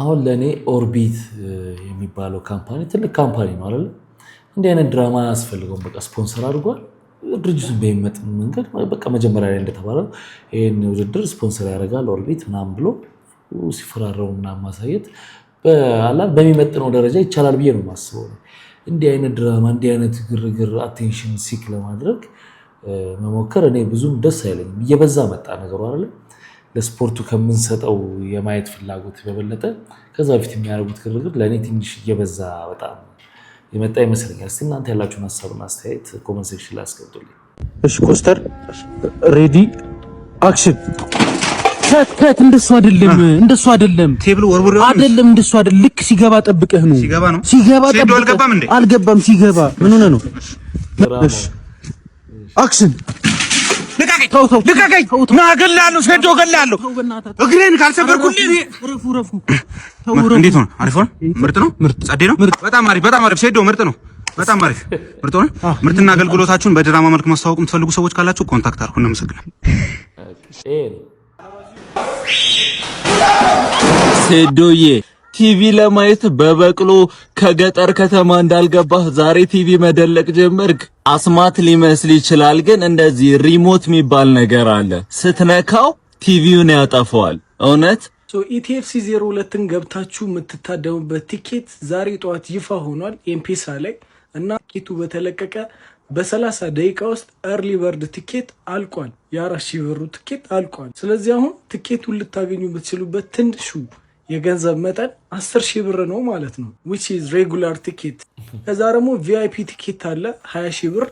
አሁን ለኔ ኦርቢት የሚባለው ካምፓኒ ትልቅ ካምፓኒ ነው አይደል? እንዲህ አይነት ድራማ ያስፈልገውም በቃ ስፖንሰር አድርጓል። ድርጅቱን በሚመጥን መንገድ በቃ መጀመሪያ ላይ እንደተባለው ይሄን ውድድር ስፖንሰር ያደርጋል ኦርቢት ምናምን ብሎ ሲፈራረውና ማሳየት በአላል በሚመጥነው ደረጃ ይቻላል ብዬ ነው የማስበው። እንዲህ አይነት ድራማ እንዲህ አይነት ግርግር አቴንሽን ሲክ ለማድረግ መሞከር እኔ ብዙም ደስ አይለኝም። እየበዛ መጣ ነገሩ አይደል? ለስፖርቱ ከምንሰጠው የማየት ፍላጎት በበለጠ ከዛ በፊት የሚያደርጉት ግርግር ለእኔ ትንሽ እየበዛ በጣም የመጣ ይመስለኛል። እስቲ እናንተ ያላችሁን ሀሳብና አስተያየት ኮመንት ሴክሽን ላይ አስቀምጡልኝ። እሺ ኮስተር ሬዲ አክሽን። ከት እንደሱ አይደለም ቴብል ወርውር አይደለም እንደሱ አይደለም። ልክ ሲገባ ጠብቀህ ነው። ሲገባ ጠብቀህ አልገባም እንዴ? አልገባም። ሲገባ ምን ሆነ ነው? እሺ አክሽን። ልቀቀኝ ና እገልሃለሁ። ሴዶ እገልሃለሁ። እግሬን ካልሰበርኩልኝ ረፉ እንዴት ሆነ? አሪፍ ሆነ? ምርጥ ነው። ጸዴ ነው። በጣም አሪፍ ሴዶ ምርጥ ነው። በጣም አሪፍ ምርጥ ሆነ። ምርትና አገልግሎታችሁን በድራማ መልክ ማስተዋወቅ የምትፈልጉ ሰዎች ካላችሁ ኮንታክት አድርጉ። እናመሰግናለን። ሴዶዬ ቲቪ ለማየት በበቅሎ ከገጠር ከተማ እንዳልገባህ ዛሬ ቲቪ መደለቅ ጀመርክ። አስማት ሊመስል ይችላል፣ ግን እንደዚህ ሪሞት የሚባል ነገር አለ። ስትነካው ቲቪውን ያጠፋዋል። እውነት ኢቲኤፍሲ 02ን ገብታችሁ የምትታደሙበት ቲኬት ዛሬ ጠዋት ይፋ ሆኗል ኤምፔሳ ላይ እና ቲኬቱ በተለቀቀ በ30 ደቂቃ ውስጥ ኤርሊ በርድ ቲኬት አልቋል። የ4,000 ብሩ ቲኬት አልቋል። ስለዚህ አሁን ቲኬቱን ልታገኙ የምትችሉበት ትንሹ የገንዘብ መጠን 10,000 ብር ነው ማለት ነው which is regular ticket። ከዛ ደግሞ ቪአይፒ ቲኬት አለ 20,000 ብር።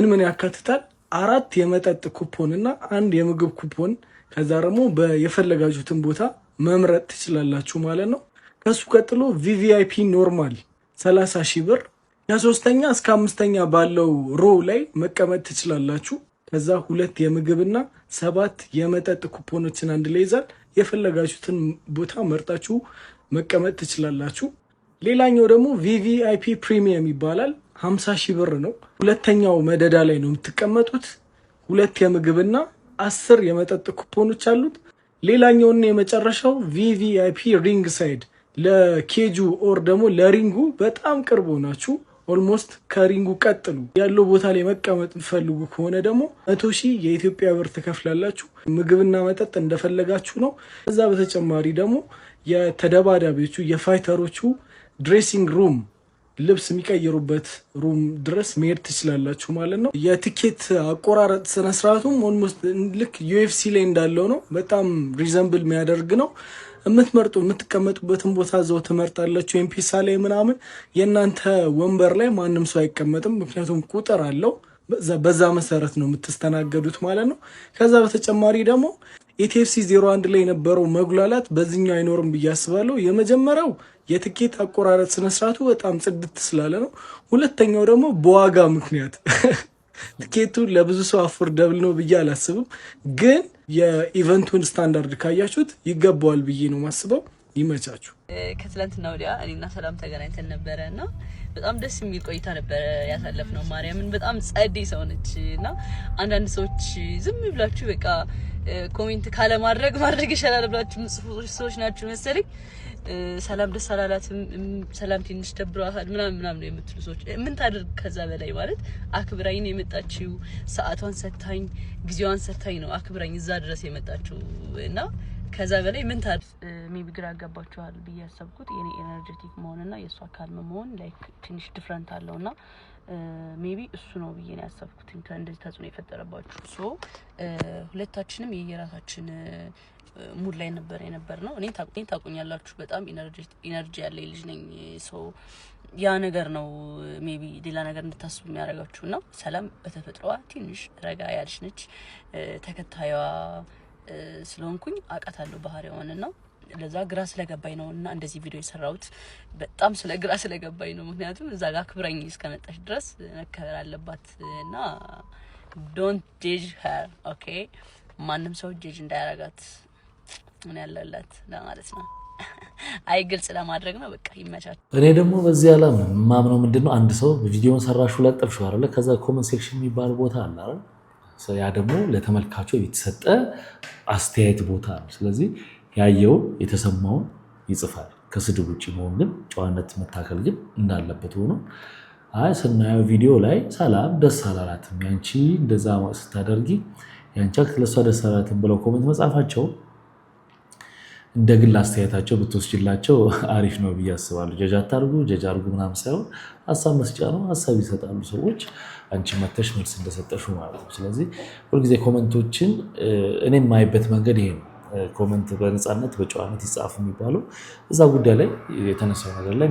ምን ያካትታል? 4 የመጠጥ ኩፖን እና 1 የምግብ ኩፖን። ከዛ ደግሞ የፈለጋችሁትን ቦታ መምረጥ ትችላላችሁ ማለት ነው። ከሱ ቀጥሎ ቪቪአይፒ ኖርማል 30,000 ብር። ከ3ኛ እስከ 5ኛ ባለው ሮ ላይ መቀመጥ ትችላላችሁ። ከዛ 2 የምግብና 7 የመጠጥ ኩፖኖችን አንድ ላይ ይዛል። የፈለጋችሁትን ቦታ መርጣችሁ መቀመጥ ትችላላችሁ። ሌላኛው ደግሞ ቪቪአይፒ ፕሪሚየም ይባላል 50,000 ብር ነው። ሁለተኛው መደዳ ላይ ነው የምትቀመጡት። 2 የምግብና 10 የመጠጥ ኩፖኖች አሉት። ሌላኛውና የመጨረሻው ቪቪአይፒ ሪንግ ሳይድ ለኬጁ ኦር ደግሞ ለሪንጉ በጣም ቅርብ ናችሁ። ኦልሞስት ከሪንጉ ቀጥሉ ያለው ቦታ ላይ መቀመጥ ፈልጉ ከሆነ ደግሞ 100,000 የኢትዮጵያ ብር ትከፍላላችሁ። ምግብና መጠጥ እንደፈለጋችሁ ነው። ከዛ በተጨማሪ ደግሞ የተደባዳቢዎቹ የፋይተሮቹ ድሬሲንግ ሩም ልብስ የሚቀይሩበት ሩም ድረስ መሄድ ትችላላችሁ ማለት ነው። የቲኬት አቆራረጥ ስነስርዓቱም ኦልሞስት ልክ ዩኤፍሲ ላይ እንዳለው ነው። በጣም ሪዘምብል የሚያደርግ ነው። የምትቀመጡበትን ቦታ እዛው ትመርጣላችሁ። ኤምፒሳ ላይ ምናምን የእናንተ ወንበር ላይ ማንም ሰው አይቀመጥም፣ ምክንያቱም ቁጥር አለው። በዛ መሰረት ነው የምትስተናገዱት ማለት ነው። ከዛ በተጨማሪ ደግሞ ኢቲኤፍሲ 01 ላይ የነበረው መጉላላት በዚህኛው አይኖርም ብዬ አስባለሁ። የመጀመሪያው የትኬት አቆራረጥ ስነስርዓቱ በጣም ጽድት ስላለ ነው። ሁለተኛው ደግሞ በዋጋ ምክንያት ትኬቱ ለብዙ ሰው አፎርደብል ነው ብዬ አላስብም፣ ግን የኢቨንቱን ስታንዳርድ ካያችሁት ይገባዋል ብዬ ነው ማስበው። ይመቻችሁ። ከትላንትና ወዲያ እኔና ሰላም ተገናኝተን ነበረ እና በጣም ደስ የሚል ቆይታ ነበረ ያሳለፍነው። ማርያምን በጣም ጸዴ ሰው ነች እና አንዳንድ ሰዎች ዝም ብላችሁ በቃ ኮሜንት ካለ ማድረግ ይሻላል ብላችሁ ሰዎች ናችሁ መሰለኝ። ሰላም ደስ አላላትም፣ ሰላም ትንሽ ደብሯታል ምናምን የምትሉ ሰዎች ምን ታድርግ? ከዛ በላይ ማለት አክብራኝ ነው የመጣችው። ሰዓቷን ሰታኝ፣ ጊዜዋን ሰታኝ ነው አክብራኝ እዛ ድረስ የመጣችው እና ከዛ በላይ ምን ታድርግ? ሜቢ ግራ ያጋባችኋል ብዬ ያሰብኩት የኔ ኤነርጄቲክ መሆንና የእሷ ካልም መሆን ላይክ ትንሽ ዲፍረንት አለውና ሜቢ እሱ ነው ብዬ ነው ያሰብኩት እንደዚህ ተጽዕኖ የፈጠረባችሁ። ሶ ሁለታችንም የየራሳችን ሙድ ላይ የነበር ነው። እኔ ታቁኛላችሁ በጣም ኢነርጂ ያለኝ ልጅ ነኝ። ሶ ያ ነገር ነው ሜቢ ሌላ ነገር እንድታስቡ የሚያደርጋችሁና ሰላም በተፈጥሮዋ ትንሽ ረጋ ያለች ነች። ተከታዩዋ ስለሆንኩኝ አውቃታለሁ ባህሪዋን እና ለዛ ግራ ስለገባኝ ነው እና እንደዚህ ቪዲዮ የሰራሁት በጣም ግራ ስለገባኝ ነው። ምክንያቱም እዛ ጋር አክብራኝ እስከመጣች ድረስ መከበር አለባት እና ዶንት ጄጅ ሄር ኦኬ። ማንም ሰው ጄጅ እንዳያረጋት ምን ያለላት ለማለት ነው። አይ ግልጽ ለማድረግ ነው። በቃ ይመቻል። እኔ ደግሞ በዚህ አላምንም። ማምነው ምንድነው አንድ ሰው ቪዲዮን ሰራሽው ለጠፍሽው አይደለ? ከዛ ኮሜንት ሴክሽን የሚባል ቦታ አለ አይደል? ያ ደግሞ ለተመልካቹ የተሰጠ አስተያየት ቦታ ነው። ስለዚህ ያየው የተሰማውን ይጽፋል። ከስድብ ውጭ መሆን ግን ጨዋነት መታከል ግን እንዳለበት ሆኖ አይ ስናየው ቪዲዮ ላይ ሰላም ደስ አላላትም ያንቺ እንደዛ ስታደርጊ ያንቺ ለሷ ደስ አላላትም ብለው ኮሜንት መጻፋቸው እንደ ግል አስተያየታቸው ብትወስጅላቸው አሪፍ ነው ብዬ አስባለሁ። ጀጅ አድርጉ ምናምን ሳይሆን ሀሳብ መስጫ ነው። ሀሳብ ይሰጣሉ ሰዎች፣ አንቺ መተሽ መልስ እንደሰጠሽው ማለት ነው። ስለዚህ ሁልጊዜ ኮመንቶችን እኔ የማይበት መንገድ ይሄ ነው። ኮመንት በነፃነት በጨዋነት ይጻፍ የሚባለው እዛ ጉዳይ ላይ የተነሳው ነገር ላይ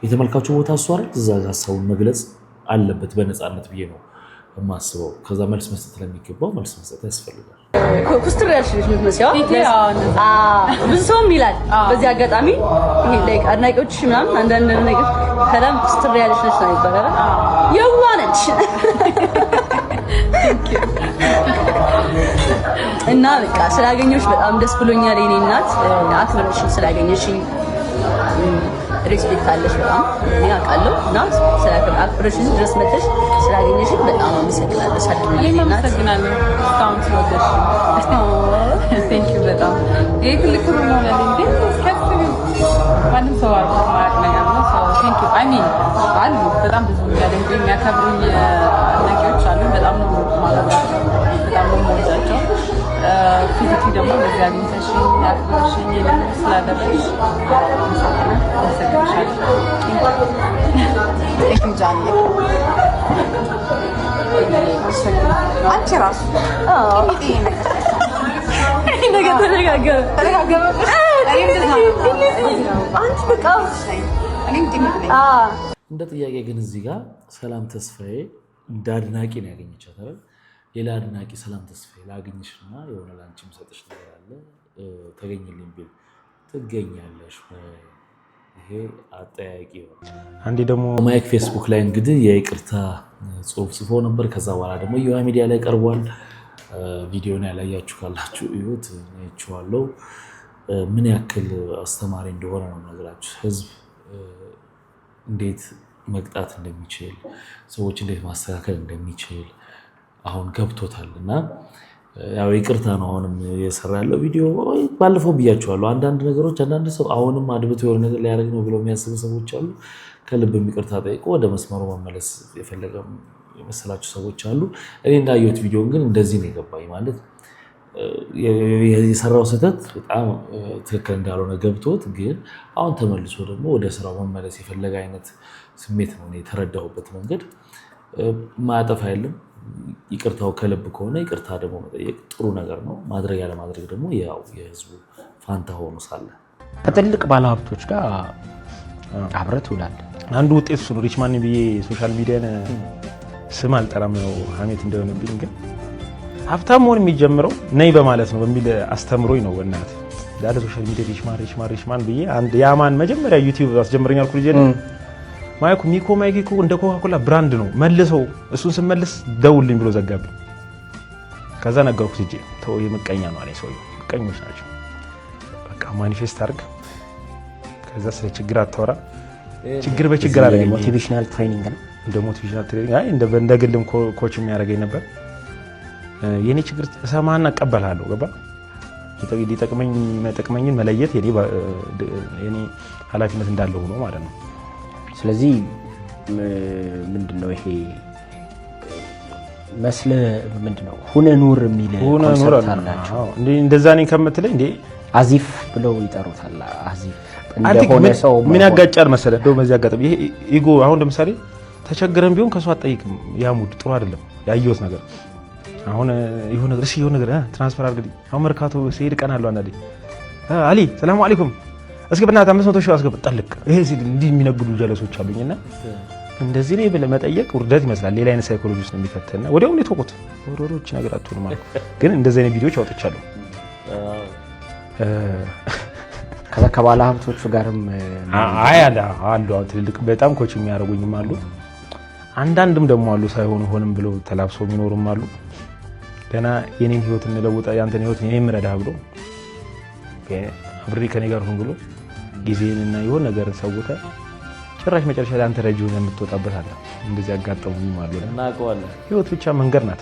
የተመልካቹ ቦታ እሱ አይደል? እዛ ሀሳቡን መግለጽ አለበት በነፃነት ብዬ ነው የማስበው። ከዛ መልስ መስጠት ለሚገባው መልስ መስጠት ያስፈልጋል። ኩስትር ያልሽ ልጅ ምትመስያው ብዙ ሰውም ይላል። በዚህ አጋጣሚ ይሄ ላይክ አድናቂዎች ምናምን አንዳንድ አድናቂዎች ሰላም ኩስትር ያልሽ ልጅ ነው ይባላል። የዋ ነች እና በቃ ስላገኘሁሽ በጣም ደስ ብሎኛል። የኔ እናት አክብረሽ ስላገኘሽኝ ሪስፔክት አለሽ በጣም እኔ አውቃለሁ እና አክብረሽ ድረስ መጥተሽ ስላገኘሽኝ በጣም አመሰግናለሁ። እኔም አመሰግናለሁ እስካሁን ስለወደድሽ። ቴንክ ዩ በጣም ይሄ ትልቅ ክብር ነው ለኔ። ግን እስከዚህ ማንም ሰው አርቆ ማያውቅ ነገር ነው። ቴንክ ዩ አይ ሚን አሉ በጣም ብዙ የሚያደንቁኝ የሚያከብሩኝ አድናቂዎች አሉ። በጣም ነው የማከብራቸው፣ በጣም ነው የምወዳቸው። ፊዚቲ ደግሞ በዚህ አግኝተሽኝ አክብረሽኝ ይሄንን ስላደረግሽ አመሰግንሻለሁ። ቴንክ ዩ ጃኒ። አንቺ ራሱ ነገር ተደጋገመ። እንደ ጥያቄ ግን እዚህ ጋር ሰላም ተስፋዬ እንደ አድናቂ ነው ያገኘቻት አይደል? ሌላ አድናቂ ሰላም ተስፋዬ ላገኝሽና የሆነ ላንቺ የምሰጥሽ ነገር አለ ተገኝልኝ ቢል ትገኛለሽ? ይሄ አጠያቂ ነው። አንዴ ደግሞ ማይክ ፌስቡክ ላይ እንግዲህ የይቅርታ ጽሁፍ ጽፎ ነበር። ከዛ በኋላ ደግሞ የዋ ሚዲያ ላይ ቀርቧል። ቪዲዮን ያላያችሁ ካላችሁ እዩት። አይቼዋለሁ። ምን ያክል አስተማሪ እንደሆነ ነው ነገራችሁ። ህዝብ እንዴት መቅጣት እንደሚችል፣ ሰዎች እንዴት ማስተካከል እንደሚችል አሁን ገብቶታል። እና ያው ይቅርታ ነው አሁንም የሰራ ያለው ቪዲዮ። ባለፈው ብያቸዋለሁ። አንዳንድ ነገሮች አንዳንድ ሰው አሁንም አድብቶ የሆነ ነገር ሊያደርግ ነው ብለው የሚያስቡ ሰዎች አሉ። ከልብ ይቅርታ ጠይቆ ወደ መስመሩ መመለስ የፈለገ የመሰላቸው ሰዎች አሉ። እኔ እንዳየሁት ቪዲዮን ግን እንደዚህ ነው የገባኝ። ማለት የሰራው ስህተት በጣም ትክክል እንዳልሆነ ገብቶት፣ ግን አሁን ተመልሶ ደግሞ ወደ ስራው መመለስ የፈለገ አይነት ስሜት ነው የተረዳሁበት መንገድ። ማያጠፋ የለም። ይቅርታው ከልብ ከሆነ ይቅርታ ደግሞ መጠየቅ ጥሩ ነገር ነው። ማድረግ ያለማድረግ ደግሞ ያው የህዝቡ ፋንታ ሆኖ ሳለ ከትልቅ ባለሀብቶች ጋር አብረህ ትውላለህ። አንዱ ውጤት እሱ ነው። ሪችማን ብዬ ሶሻል ሚዲያን ስም አልጠራም ነው ሀሜት እንደሆነብኝ፣ ግን ሀብታም መሆን የሚጀምረው ነይ በማለት ነው በሚል አስተምሮኝ ነው። በእናትህ ዳለ ሶሻል ሚዲያ ሪችማን ብዬ አንድ ያማን መጀመሪያ ዩቲዩብ አስጀምረኝ አልኩ ልጄ ማይኩ ሚኮ ማይኩ እንደ ኮካኮላ ብራንድ ነው መልሰው እሱን ስመልስ ደውልኝ ብሎ ዘጋብኝ ከዛ ነገርኩት እጄ ተው የምቀኛ ነው አለኝ ሰውዬው ቀኞች ናቸው በቃ ማኒፌስት አድርግ ከዛ ስለ ችግር አታወራ ችግር በችግር አለ ሞቲቬሽናል ትሬኒንግ ነው እንደ ሞቲቬሽናል ትሬኒንግ አይ እንደ ግልም ኮች የሚያደርገኝ ነበር የኔ ችግር ሰማና እቀበላለሁ ገባ ይጠቅመኝን መለየት የኔ ኃላፊነት እንዳለው ነው ማለት ነው ስለዚህ ምንድነው ይሄ መስለ ምንድነው ሁነ ኑር የሚል ኮንሰፕት አላቸው እንደዛ ነኝ ከምትለኝ እንዴ አዚፍ ብለው ይጠሩታል አዚፍ እንደሆነ ሰው ምን ያጋጫል መሰለህ እንደው በዚህ አጋጣሚ ይሄ ኢጎ አሁን ለምሳሌ ተቸግረን ቢሆን ከሷ አጠይቅም ያሙድ ጥሩ አይደለም ያየሁት ነገር አሁን ይሁን ነገር ትራንስፈር አድርግልኝ አሁን መርካቶ ሲሄድ ቀናለሁ አንዴ አሊ ሰላም አለይኩም እስኪ በእናትህ 500 ሺህ አስገብጣልክ ይሄ ሲል እንዲህ የሚነግዱ ጀለሶች አሉኝና እንደዚህ ነው ብለህ መጠየቅ ውርደት ይመስላል ሌላ አይነት ሳይኮሎጂስት ነው የሚፈተና ወዲያው ነው የተወቁት ወሮሮች ነገር አትሆንም ማለት ግን እንደዚህ አይነት ቪዲዮዎች አውጥቻለሁ ከዛ ከባለ ሀብቶቹ ጋርም አሉ ትልልቅ በጣም ኮች የሚያደርጉኝም አሉ አንዳንድም ደግሞ አሉ ሳይሆኑ ሆንም ብለው ተላብሰው የሚኖሩም አሉ ገና የኔን ህይወት እንለውጣ ያንተን ህይወት እኔም ረዳ ብሎ አብሬ ከኔ ጋር ሆን ብሎ ጊዜንና ይሆን ነገር ሰውተ ጭራሽ መጨረሻ ላይ አንተ ረጂውን የምትወጣበት አለ እንደዚህ ያጋጠሙኝ ማለት ነው እናቀዋለን ህይወት ብቻ መንገድ ናት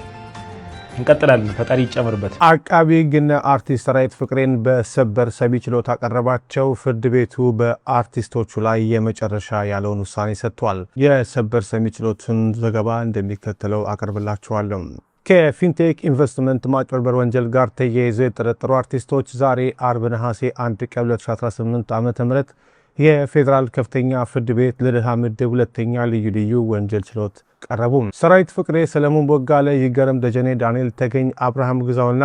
እንቀጥላለን ፈጣሪ ይጨምርበት አቃቢ ግን አርቲስት ራይት ፍቅሬን በሰበር ሰሚ ችሎት አቀረባቸው ፍርድ ቤቱ በአርቲስቶቹ ላይ የመጨረሻ ያለውን ውሳኔ ሰጥቷል የሰበር ሰሚ ችሎቱን ዘገባ እንደሚከተለው አቀርብላችኋለሁ ከፊንቴክ ኢንቨስትመንት ማጭበርበር ወንጀል ጋር ተያይዘው የተጠረጠሩ አርቲስቶች ዛሬ አርብ ነሐሴ 1 ቀን 2018 ዓ.ም የፌዴራል ከፍተኛ ፍርድ ቤት ልደታ ምድብ ሁለተኛ ልዩ ወንጀል ችሎት ቀረቡ። ሰራዊት ፍቅሬ፣ ሰለሞን ቦጋለ፣ ይገረም ደጀኔ፣ ዳንኤል ተገኝ፣ አብርሃም ግዛውና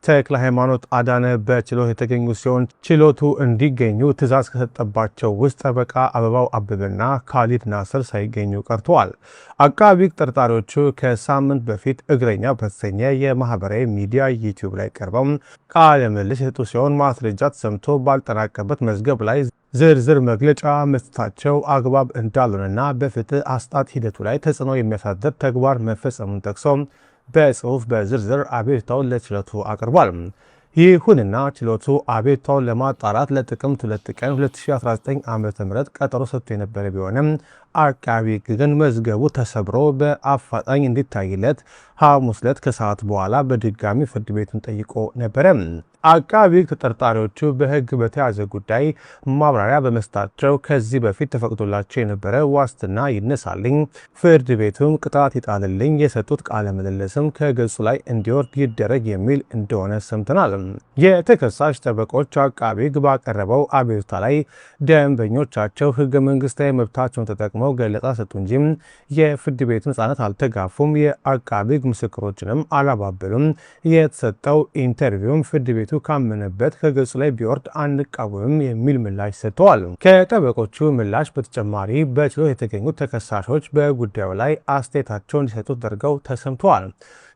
ተክለ ሃይማኖት አዳነ በችሎት የተገኙ ሲሆን ችሎቱ እንዲገኙ ትዕዛዝ ከሰጠባቸው ውስጥ ጠበቃ አበባው አበበና ካሊድ ናስር ሳይገኙ ቀርተዋል። አቃቢ ተጠርጣሪዎቹ ከሳምንት በፊት እግረኛ በተሰኘ የማህበራዊ ሚዲያ ዩቲዩብ ላይ ቀርበው ቃለ ምልልስ የሰጡ ሲሆን ማስረጃ ተሰምቶ ባልጠናቀበት መዝገብ ላይ ዝርዝር መግለጫ መስጠታቸው አግባብ እንዳልሆነና በፍትህ አስጣጥ ሂደቱ ላይ ተጽዕኖ የሚያሳድር ተግባር መፈጸሙን ጠቅሶ በጽሁፍ በዝርዝር አቤቱታውን ለችሎቱ አቅርቧል። ይሁንና ችሎቱ አቤቱታውን ለማጣራት ለጥቅምት 2 ቀን 2019 ዓ.ም ቀጠሮ ሰጥቶ የነበረ ቢሆንም አቃቢ ግን መዝገቡ ተሰብሮ በአፋጣኝ እንዲታይለት ሐሙስ ዕለት ከሰዓት በኋላ በድጋሚ ፍርድ ቤቱን ጠይቆ ነበረ። አቃቢ ተጠርጣሪዎቹ በሕግ በተያዘ ጉዳይ ማብራሪያ በመስጠታቸው ከዚህ በፊት ተፈቅዶላቸው የነበረ ዋስትና ይነሳልኝ፣ ፍርድ ቤቱም ቅጣት ይጣልልኝ፣ የሰጡት ቃለ ምልልስም ከገጹ ላይ እንዲወርድ ይደረግ የሚል እንደሆነ ሰምተናል። የተከሳሽ ጠበቆች አቃቢ ሕግ ባቀረበው አቤቱታ ላይ ደንበኞቻቸው ሕገ መንግስታዊ መብታቸውን ተጠቅመው ገለጻ ሰጡ እንጂ የፍርድ ቤቱን ነፃነት አልተጋፉም፣ የአቃቢ ሕግ ምስክሮችንም አላባበሉም፣ የተሰጠው ኢንተርቪውም ፍርድ ቤቱ ካመነበት ከገጹ ላይ ቢወርድ አንቃወምም የሚል ምላሽ ሰጥተዋል። ከጠበቆቹ ምላሽ በተጨማሪ በችሎት የተገኙት ተከሳሾች በጉዳዩ ላይ አስተያየታቸውን እንዲሰጡ ተደርገው ተሰምተዋል።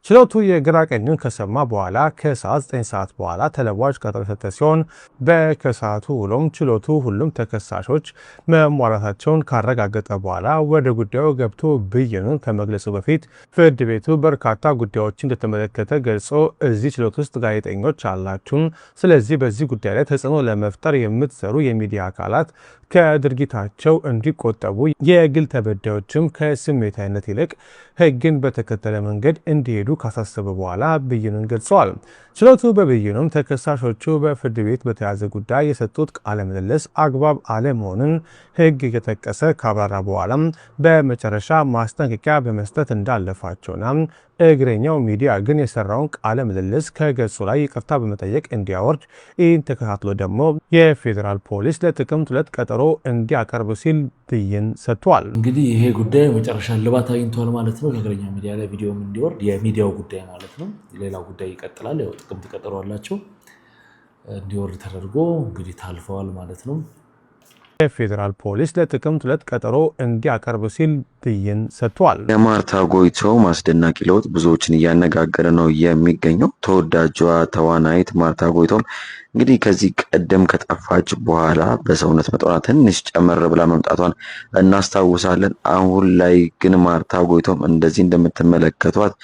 ችሎቱ የግራ ቀኙን ከሰማ በኋላ ከሰዓት 9 ሰዓት በኋላ ተለዋጭ ቀጠሮ የሰጠ ሲሆን በከሰዓቱ ውሎም ችሎቱ ሁሉም ተከሳሾች መሟላታቸውን ካረጋገጠ በኋላ ወደ ጉዳዩ ገብቶ ብይኑን ከመግለጹ በፊት ፍርድ ቤቱ በርካታ ጉዳዮችን እንደተመለከተ ገልጾ እዚህ ችሎት ውስጥ ጋዜጠኞች አላችሁም፣ ስለዚህ በዚህ ጉዳይ ላይ ተጽዕኖ ለመፍጠር የምትሰሩ የሚዲያ አካላት ከድርጊታቸው እንዲቆጠቡ፣ የግል ተበዳዮችም ከስሜታዊነት ይልቅ ሕግን በተከተለ መንገድ እንዲሄዱ ካሳሰበ በኋላ ብይኑን ገልጸዋል። ችሎቱ በብይኑም ተከሳሾቹ በፍርድ ቤት በተያዘ ጉዳይ የሰጡት ቃለ ምልልስ አግባብ አለመሆኑን ሕግ የጠቀሰ ካብራራ በኋላም በመጨረሻ ማስጠንቀቂያ በመስጠት እንዳለፋቸውና እግረኛው ሚዲያ ግን የሰራውን ቃለ ምልልስ ከገጹ ላይ ይቅርታ በመጠየቅ እንዲያወርድ፣ ይህን ተከታትሎ ደግሞ የፌዴራል ፖሊስ ለጥቅምት 2 ቀጠሮ እንዲያቀርብ ሲል ብይን ሰጥቷል። እንግዲህ ይሄ ጉዳይ መጨረሻ ልባት አግኝቷል ማለት ነው። ከእግረኛው ሚዲያ ላይ ቪዲዮም እንዲወርድ የሚዲያው ጉዳይ ማለት ነው። ሌላው ጉዳይ ይቀጥላል። ያው ጥቅምት ቀጠሮ አላቸው እንዲወርድ ተደርጎ እንግዲህ ታልፈዋል ማለት ነው። የፌዴራል ፖሊስ ለጥቅምት 2 ቀጠሮ እንዲያቀርብ ሲል ብይን ሰጥቷል። የማርታ ጎይቶም አስደናቂ ለውጥ ብዙዎችን እያነጋገረ ነው የሚገኘው። ተወዳጇ ተዋናይት ማርታ ጎይቶም እንግዲህ ከዚህ ቀደም ከጠፋች በኋላ በሰውነት መጠኗ ትንሽ ጨመር ብላ መምጣቷን እናስታውሳለን። አሁን ላይ ግን ማርታ ጎይቶም እንደዚህ እንደምትመለከቷት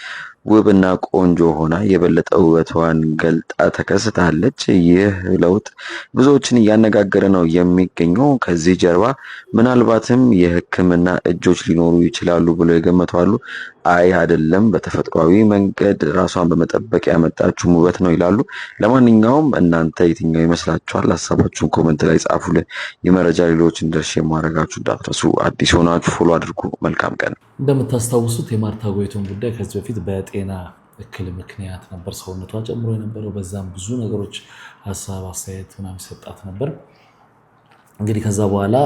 ውብና ቆንጆ ሆና የበለጠ ውበቷን ገልጣ ተከስታለች። ይህ ለውጥ ብዙዎችን እያነጋገረ ነው የሚገኘው። ከዚህ ጀርባ ምናልባትም የሕክምና እጆች ሊኖሩ ይችላሉ ብለው የገመቷሉ። አይ አይደለም፣ በተፈጥሯዊ መንገድ ራሷን በመጠበቅ ያመጣችው ውበት ነው ይላሉ። ለማንኛውም እናንተ የትኛው ይመስላችኋል? ሀሳባችሁን ኮሜንት ላይ ጻፉልን። የመረጃ ሌሎችን ድርሼ ማድረጋችሁ እንዳትረሱ። አዲስ ሆናችሁ ፎሎ አድርጉ። መልካም ቀን። እንደምታስታውሱት የማርታ ጎይቶም ጉዳይ ከዚህ በፊት በጤና እክል ምክንያት ነበር ሰውነቷ ጨምሮ የነበረው። በዛም ብዙ ነገሮች ሀሳብ አስተያየት ምናምን ሰጣት ነበር። እንግዲህ ከዛ በኋላ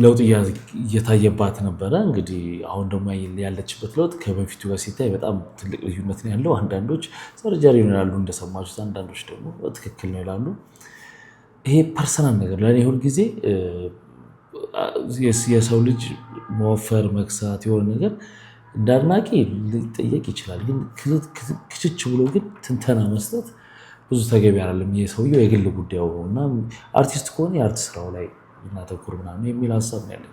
ለውጥ እየታየባት ነበረ። እንግዲህ አሁን ደግሞ ያለችበት ለውጥ ከበፊቱ ጋር ሲታይ በጣም ትልቅ ልዩነት ነው ያለው። አንዳንዶች ሰርጀሪ ነው ይላሉ እንደሰማችሁት፣ አንዳንዶች ደግሞ ትክክል ነው ይላሉ። ይሄ ፐርሰናል ነገር ለእኔ ሁል ጊዜ የሰው ልጅ መወፈር መክሳት የሆነ ነገር እንደ አድናቂ ሊጠየቅ ይችላል። ግን ክችች ብሎ ግን ትንተና መስጠት ብዙ ተገቢ አይደለም። የሰውየው የግል ጉዳዩ እና አርቲስት ከሆነ የአርት ስራው ላይ እናተኩር ምናምን የሚል ሀሳብ ነው ያለኝ።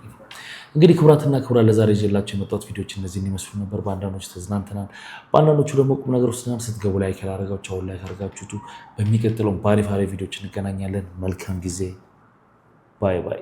እንግዲህ ክቡራትና ክቡራን ለዛሬ ይዤላችሁ የመጣሁት ቪዲዮዎች እነዚህን ይመስሉ ነበር። በአንዳንዶች ተዝናንተናል፣ በአንዳንዶቹ ደግሞ ቁም ነገር ወስደናል። ስትገቡ ላይ ካላረጋችሁ አሁን ላይ ካረጋችሁት በሚቀጥለው በአሪፍ ቪዲዮዎች እንገናኛለን። መልካም ጊዜ። ባይ ባይ።